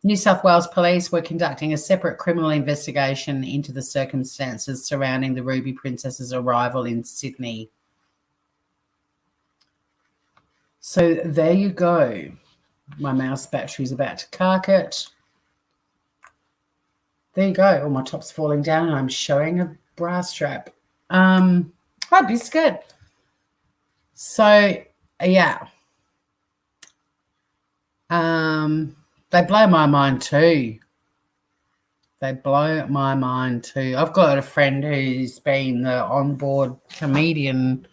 Speaker 1: New South Wales Police were conducting a separate criminal investigation into the circumstances surrounding the Ruby Princess's arrival in Sydney. So there you go. My mouse battery is about to cark it. There you go. Oh, my top's falling down and I'm showing a bra strap. Hi, Biscuit. So, yeah. They blow my mind too. I've got a friend who's been the onboard comedian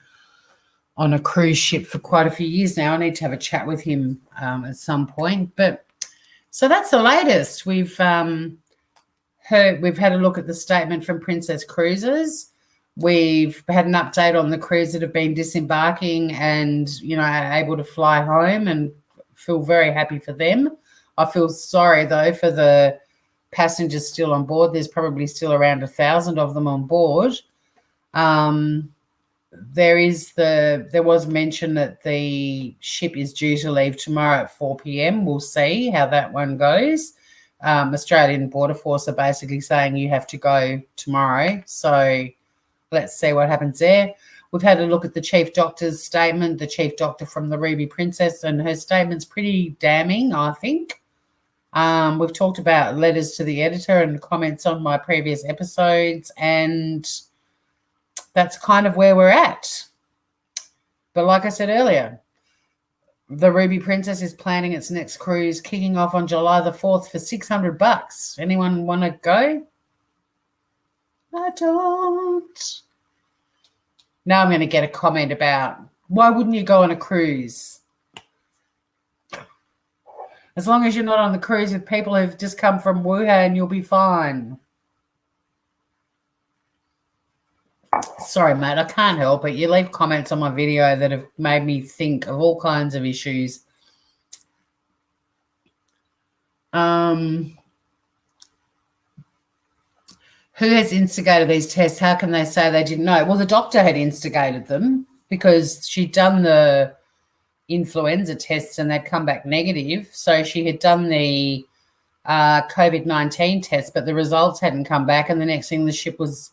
Speaker 1: on a cruise ship for quite a few years now. I need to have a chat with him at some point. But so that's the latest. We've had a look at the statement from Princess Cruises. We've had an update on the crews that have been disembarking and, are able to fly home, and feel very happy for them. I feel sorry, though, for the passengers still on board. There's probably still around 1,000 of them on board. There was mention that the ship is due to leave tomorrow at 4 p.m. We'll see how that one goes. Australian Border Force are basically saying you have to go tomorrow. So let's see what happens there. We've had a look at the Chief Doctor's statement, the Chief Doctor from the Ruby Princess, and her statement's pretty damning, I think. We've talked about letters to the editor and comments on my previous episodes, and that's kind of where we're at. But like I said earlier, the Ruby Princess is planning its next cruise, kicking off on July the 4th for $600. Anyone want to go? I don't. Now I'm going to get a comment about, why wouldn't you go on a cruise? As long as you're not on the cruise with people who've just come from Wuhan, you'll be fine. Sorry, mate, I can't help it. You leave comments on my video that have made me think of all kinds of issues. Who has instigated these tests? How can they say they didn't know? Well, the doctor had instigated them because she'd done the influenza tests and they'd come back negative. So she had done the COVID-19 test, but the results hadn't come back, and the next thing the ship was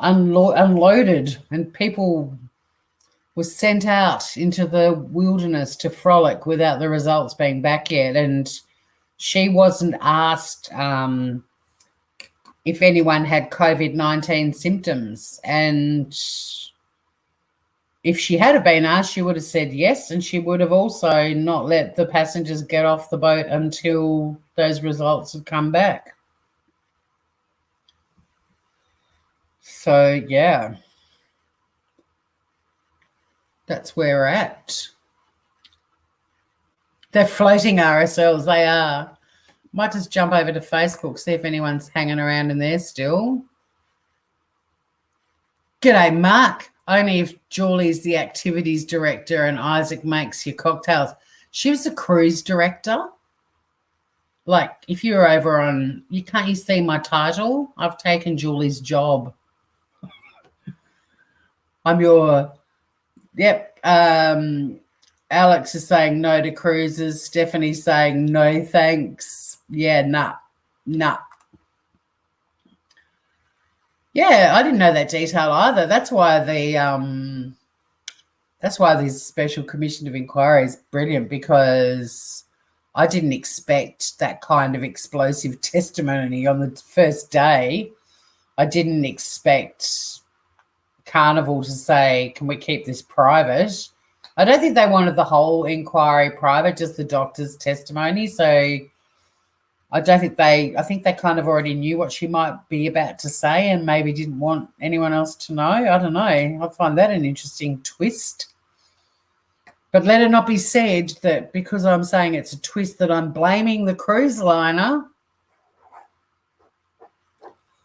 Speaker 1: unloaded and people were sent out into the wilderness to frolic without the results being back yet. And she wasn't asked if anyone had COVID-19 symptoms. And if she had have been asked, she would have said yes, and she would have also not let the passengers get off the boat until those results had come back. So, yeah, that's where we're at. They're floating RSLs, they are. Might just jump over to Facebook, see if anyone's hanging around in there still. G'day, Mark. Only if Julie's the activities director and Isaac makes your cocktails. She was the cruise director. Like, if you're over on, can't you see my title? I've taken Julie's job. I'm your, yep. Alex is saying no to cruises. Stephanie's saying no thanks. Yeah, nah. Yeah, I didn't know that detail either. That's why this special commission of inquiry is brilliant, because I didn't expect that kind of explosive testimony on the first day. I didn't expect Carnival to say, can we keep this private? I don't think they wanted the whole inquiry private, just the doctor's testimony. So I think they kind of already knew what she might be about to say and maybe didn't want anyone else to know. I don't know. I find that an interesting twist. But let it not be said that because I'm saying it's a twist that I'm blaming the cruise liner.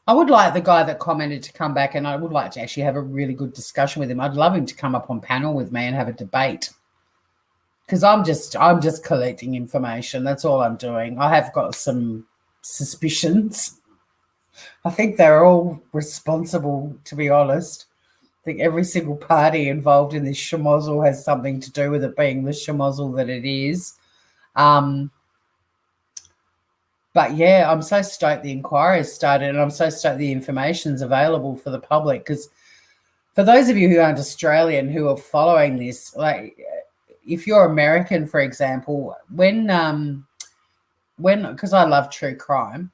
Speaker 1: I would like the guy that commented to come back, and I would like to actually have a really good discussion with him. I'd love him to come up on panel with me and have a debate, because I'm just collecting information. That's all I'm doing. I have got some suspicions. I think they're all responsible, to be honest. I think every single party involved in this schmozzle has something to do with it being the schmozzle that it is. But yeah, I'm so stoked the inquiry has started, and I'm so stoked the information's available for the public, because for those of you who aren't Australian who are following this, like if you're American, for example, when because I love true crime,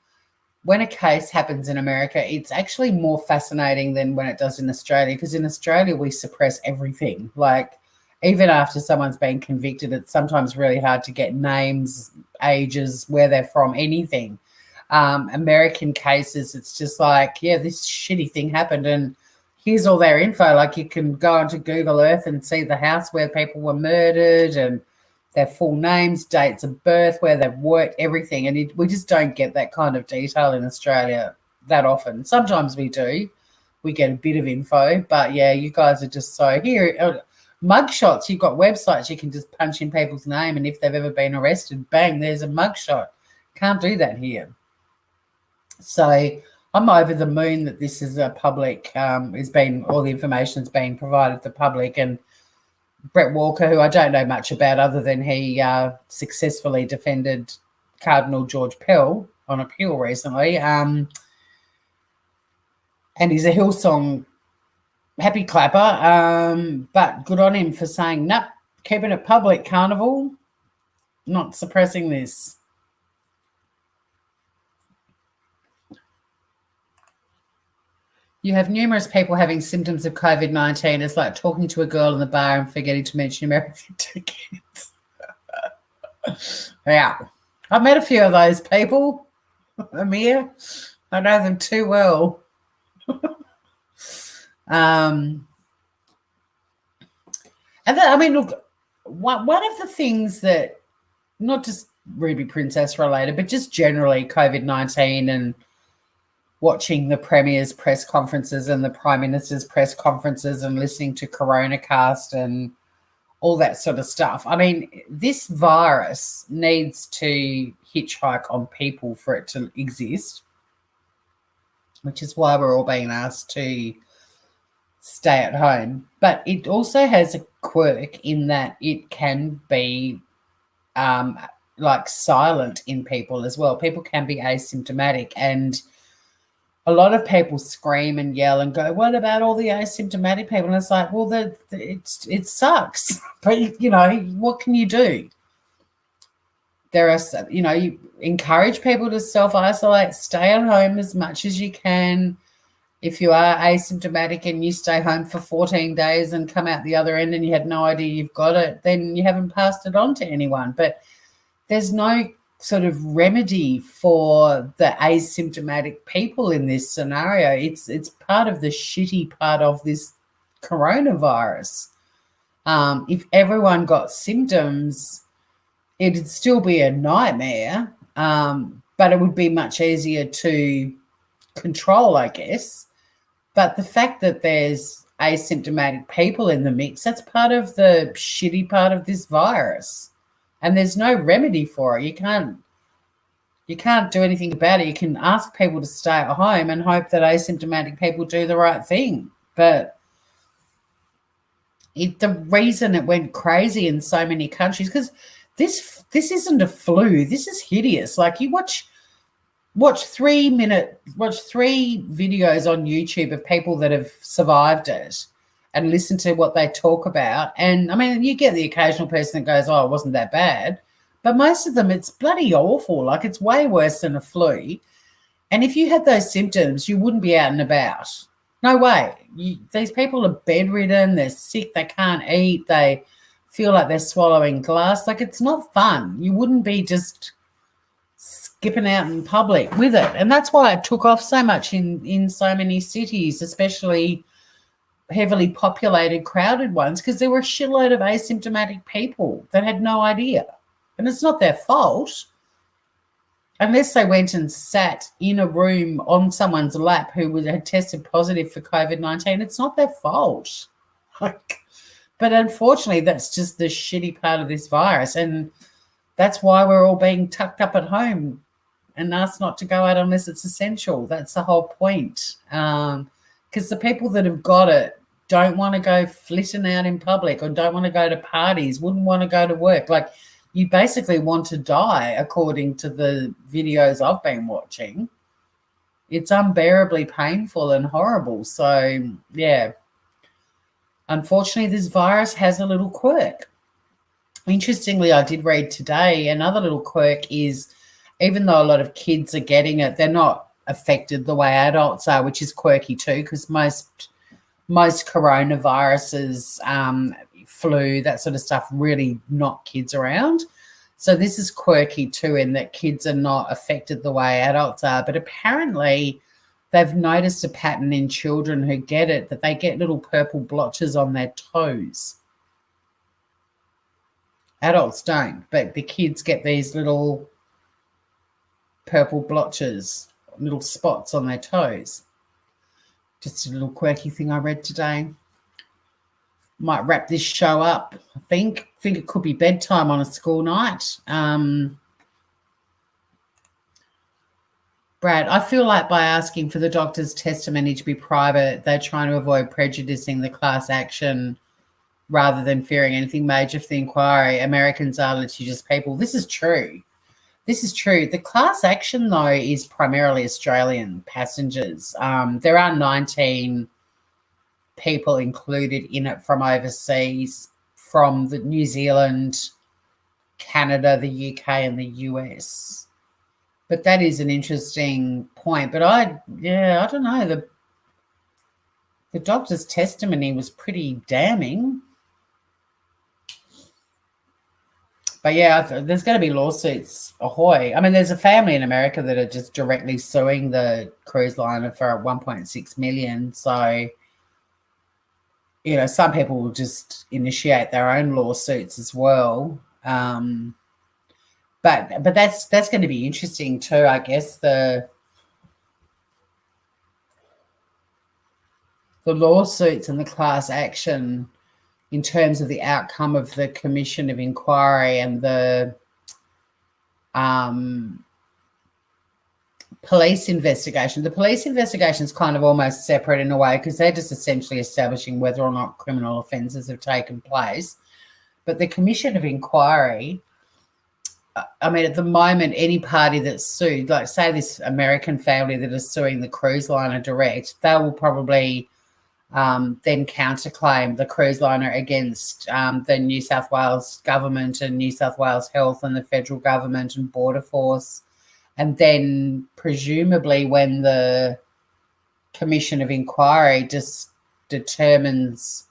Speaker 1: when a case happens in America, it's actually more fascinating than when it does in Australia, because in Australia we suppress everything. Like even after someone's been convicted, it's sometimes really hard to get names, ages, where they're from, anything. American cases, it's just like, yeah, this shitty thing happened and here's all their info. Like you can go onto Google Earth and see the house where people were murdered and their full names, dates of birth, where they've worked, everything. And we just don't get that kind of detail in Australia that often. Sometimes we do. We get a bit of info. But, yeah, you guys are just so here. Mugshots, you've got websites you can just punch in people's name, and if they've ever been arrested, bang, there's a mugshot. Can't do that here. So I'm over the moon that this is a public, all the information's been provided to the public. And Brett Walker, who I don't know much about other than he successfully defended Cardinal George Pell on appeal recently, and he's a Hillsong happy clapper, but good on him for saying, nope, keeping it public, Carnival, not suppressing this. You have numerous people having symptoms of COVID-19. It's like talking to a girl in the bar and forgetting to mention American tickets. Yeah. I've met a few of those people, Amir. I know them too well. And then, I mean, look, one of the things that, not just Ruby Princess related, but just generally COVID-19 and watching the Premier's press conferences and the Prime Minister's press conferences and listening to CoronaCast and all that sort of stuff. I mean, this virus needs to hitchhike on people for it to exist, which is why we're all being asked to stay at home. But it also has a quirk in that it can be like silent in people as well. People can be asymptomatic, and a lot of people scream and yell and go, what about all the asymptomatic people? And it's like, well, it sucks. But, you know, what can you do? There are, you know, you encourage people to self-isolate, stay at home as much as you can. If you are asymptomatic and you stay home for 14 days and come out the other end and you had no idea you've got it, then you haven't passed it on to anyone. But there's no sort of remedy for the asymptomatic people in this scenario. It's part of the shitty part of this coronavirus. If everyone got symptoms, it'd still be a nightmare, but it would be much easier to control, I guess. But the fact that there's asymptomatic people in the mix, that's part of the shitty part of this virus. And there's no remedy for it. You can't do anything about it. You can ask people to stay at home and hope that asymptomatic people do the right thing. But the reason it went crazy in so many countries, because this isn't a flu. This is hideous. Like you watch watch 3 videos on YouTube of people that have survived it and listen to what they talk about. And I mean, you get the occasional person that goes, oh, it wasn't that bad. But most of them, it's bloody awful. Like, it's way worse than a flu. And if you had those symptoms, you wouldn't be out and about. No way. These people are bedridden, they're sick, they can't eat, they feel like they're swallowing glass. Like, it's not fun. You wouldn't be just skipping out in public with it. And that's why it took off so much in so many cities, especially heavily populated, crowded ones, because there were a shitload of asymptomatic people that had no idea. And it's not their fault. Unless they went and sat in a room on someone's lap who had tested positive for COVID-19, it's not their fault. But unfortunately, that's just the shitty part of this virus. And that's why we're all being tucked up at home and asked not to go out unless it's essential. That's the whole point. Because the people that have got it don't want to go flitting out in public or don't want to go to parties, wouldn't want to go to work. Like, you basically want to die, according to the videos I've been watching. It's unbearably painful and horrible. So, yeah, unfortunately, this virus has a little quirk. Interestingly, I did read today another little quirk is, even though a lot of kids are getting it, they're not affected the way adults are, which is quirky too, because most coronaviruses, flu, that sort of stuff, really knock kids around. So this is quirky too, in that kids are not affected the way adults are. But apparently they've noticed a pattern in children who get it, that they get little purple blotches on their toes. Adults don't, but the kids get these little purple blotches, little spots on their toes. Just a little quirky thing I read today. Might wrap this show up, I think. I think it could be bedtime on a school night. Brad, I feel like by asking for the doctor's testimony to be private, they're trying to avoid prejudicing the class action rather than fearing anything major for the inquiry. Americans are litigious people. This is true. This is true. The class action, though, is primarily Australian passengers. There are 19 people included in it from overseas, from the New Zealand, Canada, the UK, and the US. But that is an interesting point. But I don't know. The doctor's testimony was pretty damning. But yeah, there's going to be lawsuits. Ahoy. I mean, there's a family in America that are just directly suing the cruise liner for $1.6 million. So, you know, some people will just initiate their own lawsuits as well. But that's going to be interesting too, I guess, the lawsuits and the class action in terms of the outcome of the commission of inquiry and the police investigation. The police investigation is kind of almost separate in a way, because they're just essentially establishing whether or not criminal offences have taken place. But the commission of inquiry, I mean, at the moment, any party that's sued, like say this American family that is suing the cruise liner direct, they will probably then counterclaim the cruise liner against the New South Wales government and New South Wales Health and the federal government and Border Force. And then presumably when the commission of inquiry just determines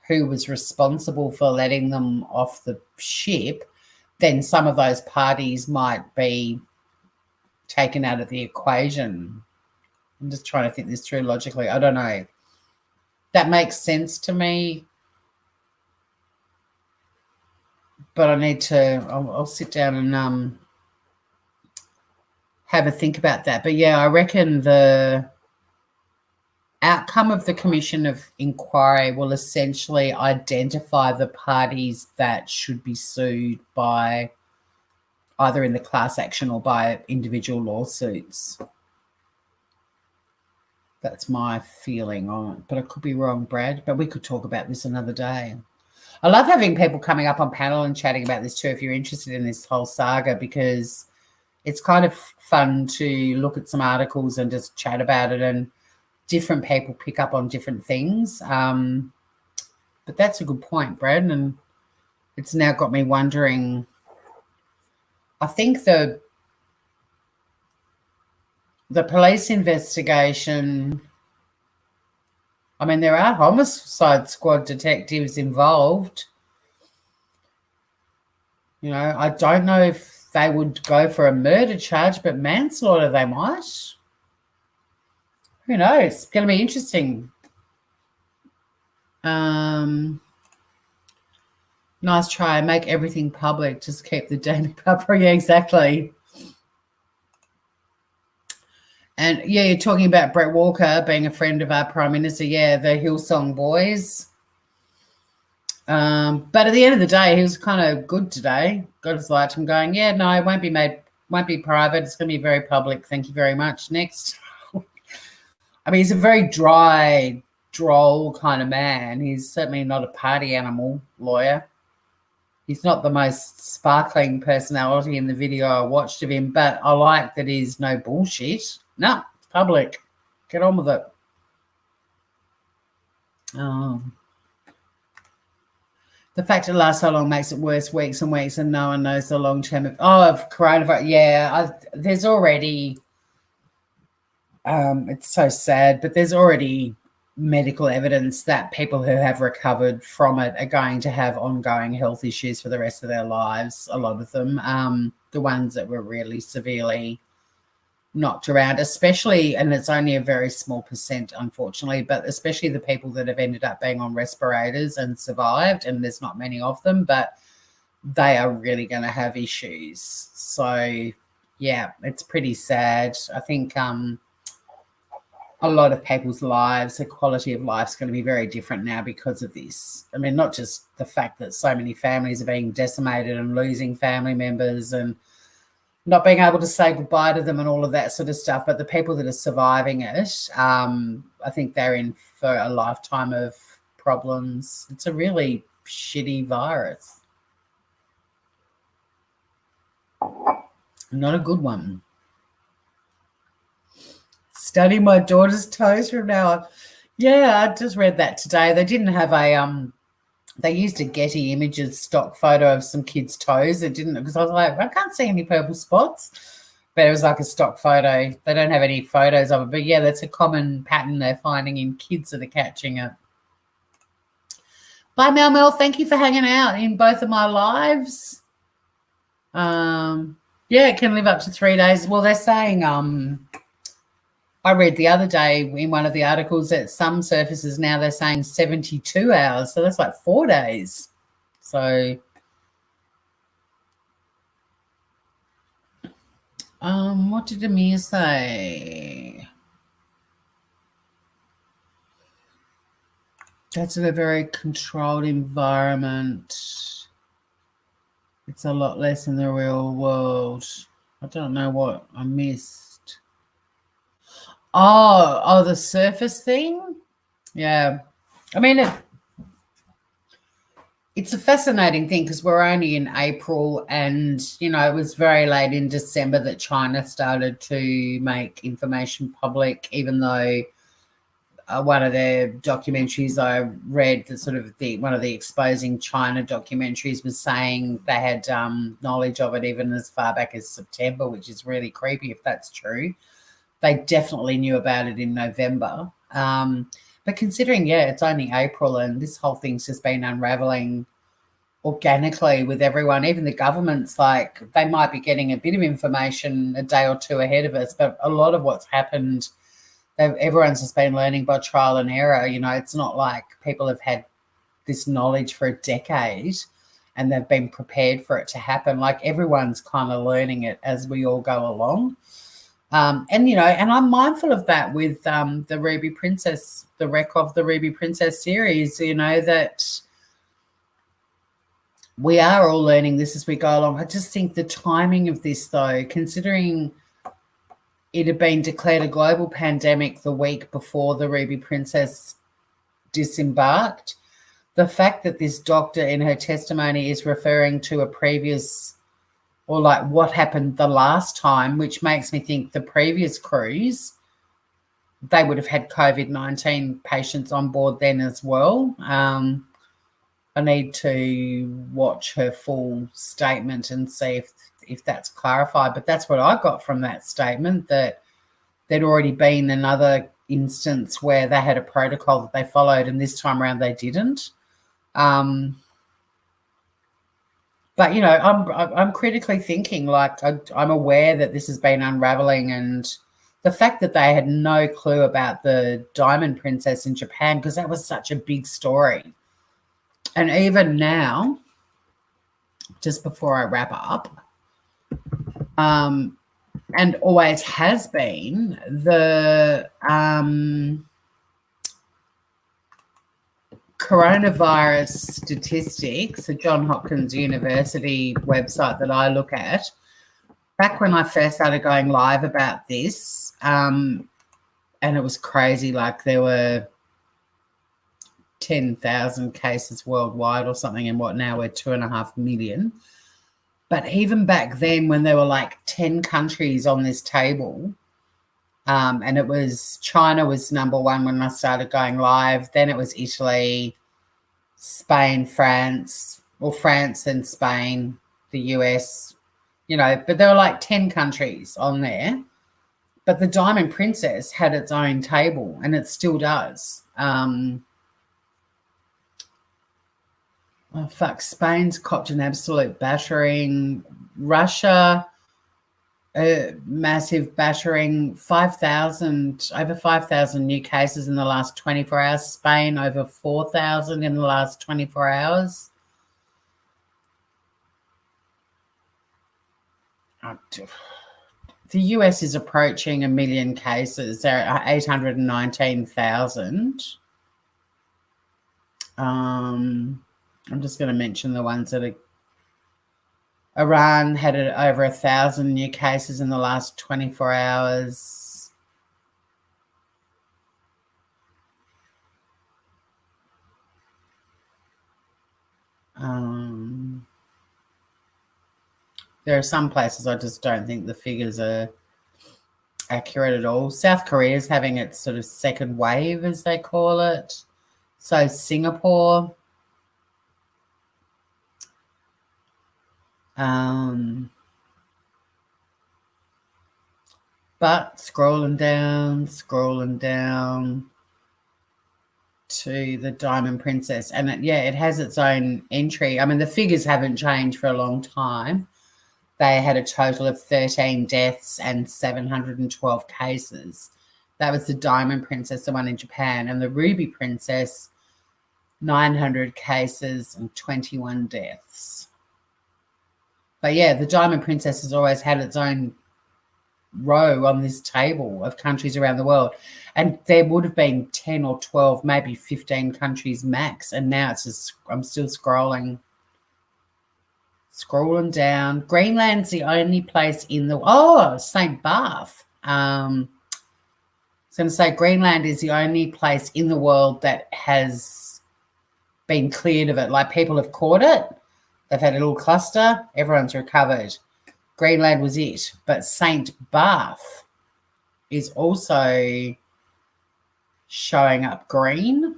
Speaker 1: who was responsible for letting them off the ship, then some of those parties might be taken out of the equation. I'm just trying to think this through logically. I don't know. That makes sense to me. But I need to, I'll sit down and have a think about that. But yeah, I reckon the outcome of the commission of inquiry will essentially identify the parties that should be sued by either in the class action or by individual lawsuits. That's my feeling on it, but I could be wrong, Brad. But we could talk about this another day. I love having people coming up on panel and chatting about this too, if you're interested in this whole saga, because it's kind of fun to look at some articles and just chat about it, and different people pick up on different things. But that's a good point, Brad, and it's now got me wondering. I think the police investigation, I mean, there are homicide squad detectives involved. You know, I don't know if they would go for a murder charge, but manslaughter they might. Who knows? It's going to be interesting. Nice try. Make everything public. Just keep the data public. Yeah, exactly. And, yeah, you're talking about Brett Walker being a friend of our Prime Minister. Yeah, the Hillsong Boys. But at the end of the day, he was kind of good today. Got his light from going, yeah, no, it won't be private. It's going to be very public. Thank you very much. Next. I mean, he's a very dry, droll kind of man. He's certainly not a party animal lawyer. He's not the most sparkling personality in the video I watched of him, but I like that he's no bullshit. No, it's public. Get on with it. The fact it lasts so long makes it worse, weeks and weeks, and no one knows the long term of coronavirus. Yeah, there's already. It's so sad, but there's already medical evidence that people who have recovered from it are going to have ongoing health issues for the rest of their lives. A lot of them, the ones that were really severely knocked around, especially, and it's only a very small percent, unfortunately, but especially the people that have ended up being on respirators and survived, and there's not many of them, but they are really going to have issues. So, yeah, it's pretty sad. I think a lot of people's lives, the quality of life is going to be very different now because of this. I mean, not just the fact that so many families are being decimated and losing family members and not being able to say goodbye to them and all of that sort of stuff, but the people that are surviving it, I think they're in for a lifetime of problems. It's a really shitty virus. Not a good one. Study my daughter's toes from now on. Yeah, I just read that today. They didn't have they used a Getty Images stock photo of some kids' toes. It didn't, because I was like, I can't see any purple spots. But it was like a stock photo. They don't have any photos of it. But, yeah, that's a common pattern they're finding in kids that are catching it. Bye, Mel. Thank you for hanging out in both of my lives. Yeah, it can live up to 3 days. Well, they're saying I read the other day in one of the articles that some surfaces now they're saying 72 hours. So that's like 4 days. So what did Amir say? That's in a very controlled environment. It's a lot less in the real world. I don't know what I missed. Oh, the surface thing? Yeah. I mean, it's a fascinating thing because we're only in April and, you know, it was very late in December that China started to make information public, even though one of their documentaries I read, one of the exposing China documentaries was saying they had knowledge of it even as far back as September, which is really creepy if that's true. They definitely knew about it in November. But considering, it's only April and this whole thing's just been unraveling organically with everyone, even the governments, like they might be getting a bit of information a day or two ahead of us, but a lot of what's happened, everyone's just been learning by trial and error. You know, it's not like people have had this knowledge for a decade and they've been prepared for it to happen. Like everyone's kind of learning it as we all go along. And, you know, and I'm mindful of that with the Ruby Princess, the wreck of the Ruby Princess series, you know, that we are all learning this as we go along. I just think the timing of this, though, considering it had been declared a global pandemic the week before the Ruby Princess disembarked, the fact that this doctor in her testimony is referring to a previous or like what happened the last time, which makes me think the previous cruise, they would have had COVID-19 patients on board then as well. I need to watch her full statement and see if that's clarified. But that's what I got from that statement, that there'd already been another instance where they had a protocol that they followed, and this time around they didn't. But, you know, I'm critically thinking, like, I'm aware that this has been unraveling, and the fact that they had no clue about the Diamond Princess in Japan, because that was such a big story. And even now, just before I wrap up, and always has been, the coronavirus statistics, the Johns Hopkins University website that I look at, back when I first started going live about this, and it was crazy, like there were 10,000 cases worldwide or something, and what, now we're 2.5 million. But even back then, when there were like 10 countries on this table, and it was China was number one when I started going live. Then it was Italy, Spain, France, or France and Spain, the US, you know, but there were like 10 countries on there. But the Diamond Princess had its own table, and it still does. Oh, fuck, Spain's copped an absolute battering. Russia, a massive battering. 5,000, over 5,000 new cases in the last 24 hours. Spain, over 4,000 in the last 24 hours. The US is approaching 1 million cases. There are 819,000. I'm just going to mention the ones that are. Iran had over 1,000 new cases in the last 24 hours. There are some places I just don't think the figures are accurate at all. South Korea is having its sort of second wave, as they call it. So Singapore. But scrolling down to the Diamond Princess, and it has its own entry. I mean, the figures haven't changed for a long time. They had a total of 13 deaths and 712 cases. That was the Diamond Princess, the one in Japan, and the Ruby Princess, 900 cases and 21 deaths. But yeah, the Diamond Princess has always had its own row on this table of countries around the world, and there would have been 10 or 12, maybe 15 countries max, and now it's just, I'm still scrolling down. Greenland's the only place in the St. Barth. I was going to say Greenland is the only place in the world that has been cleared of it. Like, people have caught it, they've had a little cluster, everyone's recovered. Greenland was it, but St. Barth is also showing up green.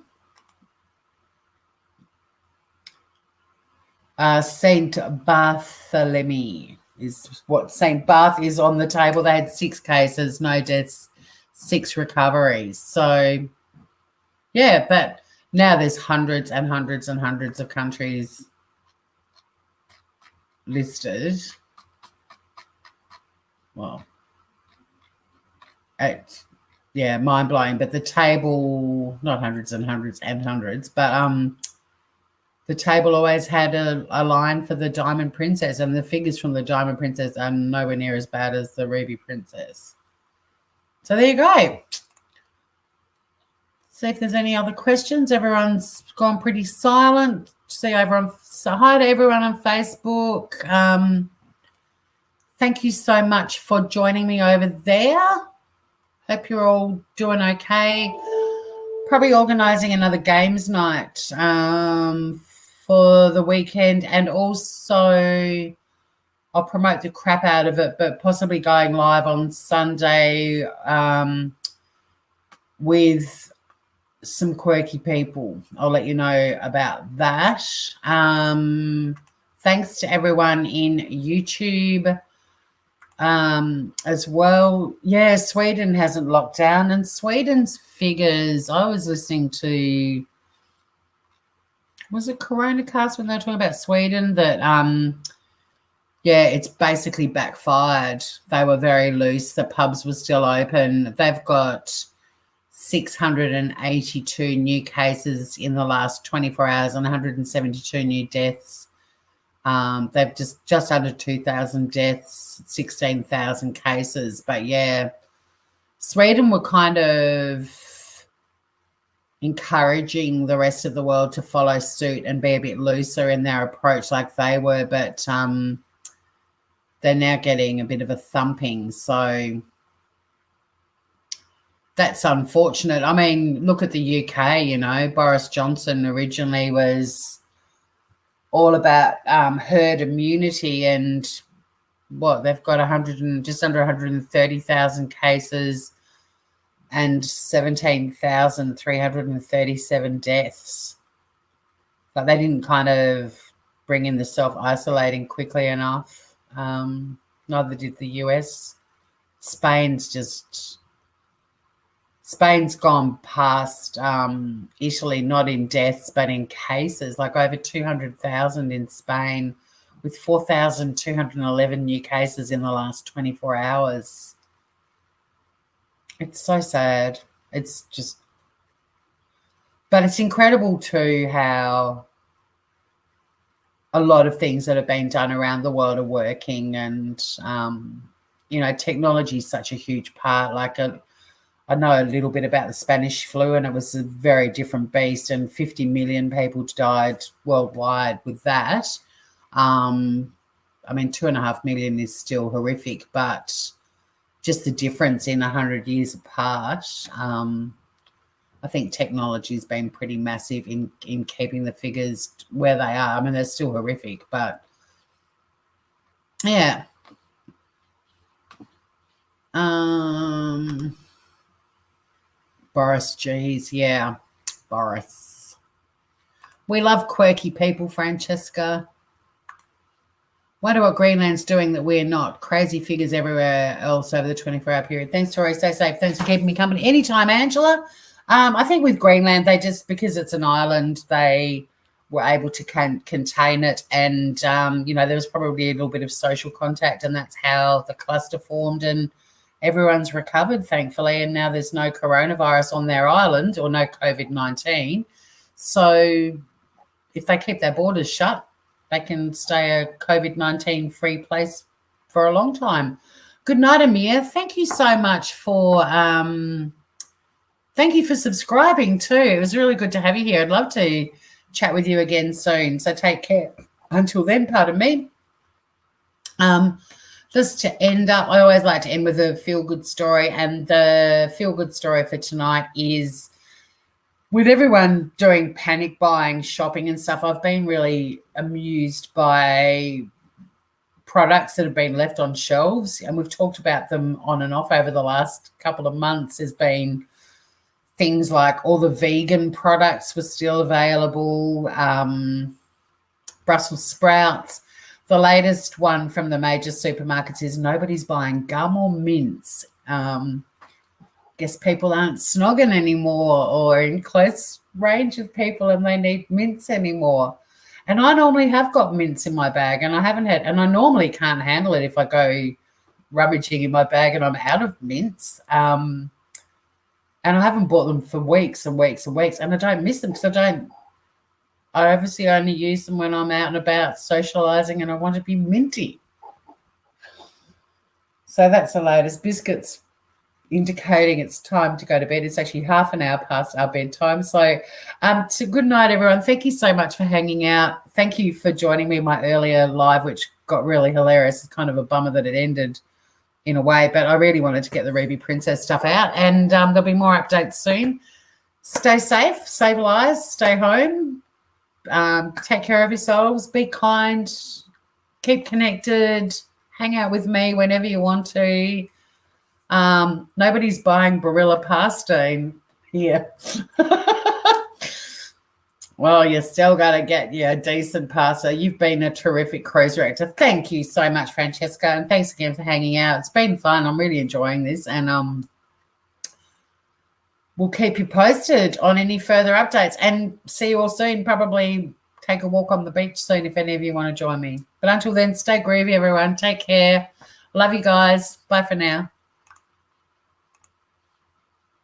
Speaker 1: St. Bartholomew is what St. Barth is on the table. They had 6 cases, no deaths, 6 recoveries. So, yeah, but now there's hundreds and hundreds and hundreds of countries listed. Well, it's, mind-blowing. But the table, not hundreds and hundreds and hundreds, but the table always had a line for the Diamond Princess, and the figures from the Diamond Princess are nowhere near as bad as the Ruby Princess. So there you go. See if there's any other questions. Everyone's gone pretty silent. See everyone. So hi to everyone on Facebook. Thank you so much for joining me over there. Hope you're all doing okay. Probably organising another games night for the weekend, and also I'll promote the crap out of it, but possibly going live on Sunday with some quirky people. I'll let you know about that. Thanks to everyone in YouTube as well. Yeah, Sweden hasn't locked down, and Sweden's figures, I was listening to, was it Coronacast when they were talking about Sweden, that yeah, it's basically backfired. They were very loose. The pubs were still open. They've got 682 new cases in the last 24 hours and 172 new deaths. They've just under 2,000 deaths, 16,000 cases. But yeah, Sweden were kind of encouraging the rest of the world to follow suit and be a bit looser in their approach like they were, but they're now getting a bit of a thumping. So that's unfortunate. I mean, look at the UK, you know, Boris Johnson originally was all about herd immunity, and what, they've got just under 130,000 cases and 17,337 deaths. But they didn't kind of bring in the self-isolating quickly enough. Neither did the US. Spain's gone past Italy, not in deaths, but in cases, like over 200,000 in Spain, with 4,211 new cases in the last 24 hours. It's so sad. It's just, but it's incredible too how a lot of things that have been done around the world are working, and, you know, technology is such a huge part. Like I know a little bit about the Spanish flu, and it was a very different beast, and 50 million people died worldwide with that. I mean, 2.5 million is still horrific, but just the difference in 100 years apart, I think technology has been pretty massive in keeping the figures where they are. I mean, they're still horrific, but yeah. Boris, geez, yeah, Boris. We love quirky people, Francesca. Wonder what Greenland's doing that we're not. Crazy figures everywhere else over the 24-hour period. Thanks, Tori. Stay safe. Thanks for keeping me company. Anytime, Angela. I think with Greenland, they just, because it's an island, they were able to contain it. And, you know, there was probably a little bit of social contact, and that's how the cluster formed, and everyone's recovered, thankfully. And now there's no coronavirus on their island, or no COVID-19. So if they keep their borders shut, they can stay a COVID-19 free place for a long time. Good night, Amir. Thank you so much for thank you for subscribing too. It was really good to have you here. I'd love to chat with you again soon. So take care. Until then, pardon me. Just to end up, I always like to end with a feel-good story, and the feel-good story for tonight is, with everyone doing panic buying, shopping and stuff, I've been really amused by products that have been left on shelves, and we've talked about them on and off over the last couple of months. There's been things like all the vegan products were still available, Brussels sprouts. The latest one from the major supermarkets is nobody's buying gum or mints. Guess people aren't snogging anymore, or in close range of people, and they need mints anymore. And I normally have got mints in my bag, and I haven't had, and I normally can't handle it if I go rummaging in my bag and I'm out of mints. And I haven't bought them for weeks and weeks and weeks, and I don't miss them because I obviously only use them when I'm out and about socializing, and I want to be minty. So that's the latest. Biscuits indicating it's time to go to bed. It's actually half an hour past our bedtime. So good night, everyone. Thank you so much for hanging out. Thank you for joining me in my earlier live, which got really hilarious. It's kind of a bummer that it ended in a way, but I really wanted to get the Ruby Princess stuff out, and there'll be more updates soon. Stay safe, save lives, stay home, take care of yourselves, be kind, keep connected. Hang out with me whenever you want to. Nobody's buying Barilla pasta here. Well, you still got to get a decent pasta. You've been a terrific cruise director. Thank you so much, Francesca, and thanks again for hanging out. It's been fun. I'm really enjoying this, and we'll keep you posted on any further updates. And see you all soon. Probably take a walk on the beach soon if any of you want to join me. But until then, stay groovy, everyone. Take care. Love you guys. Bye for now.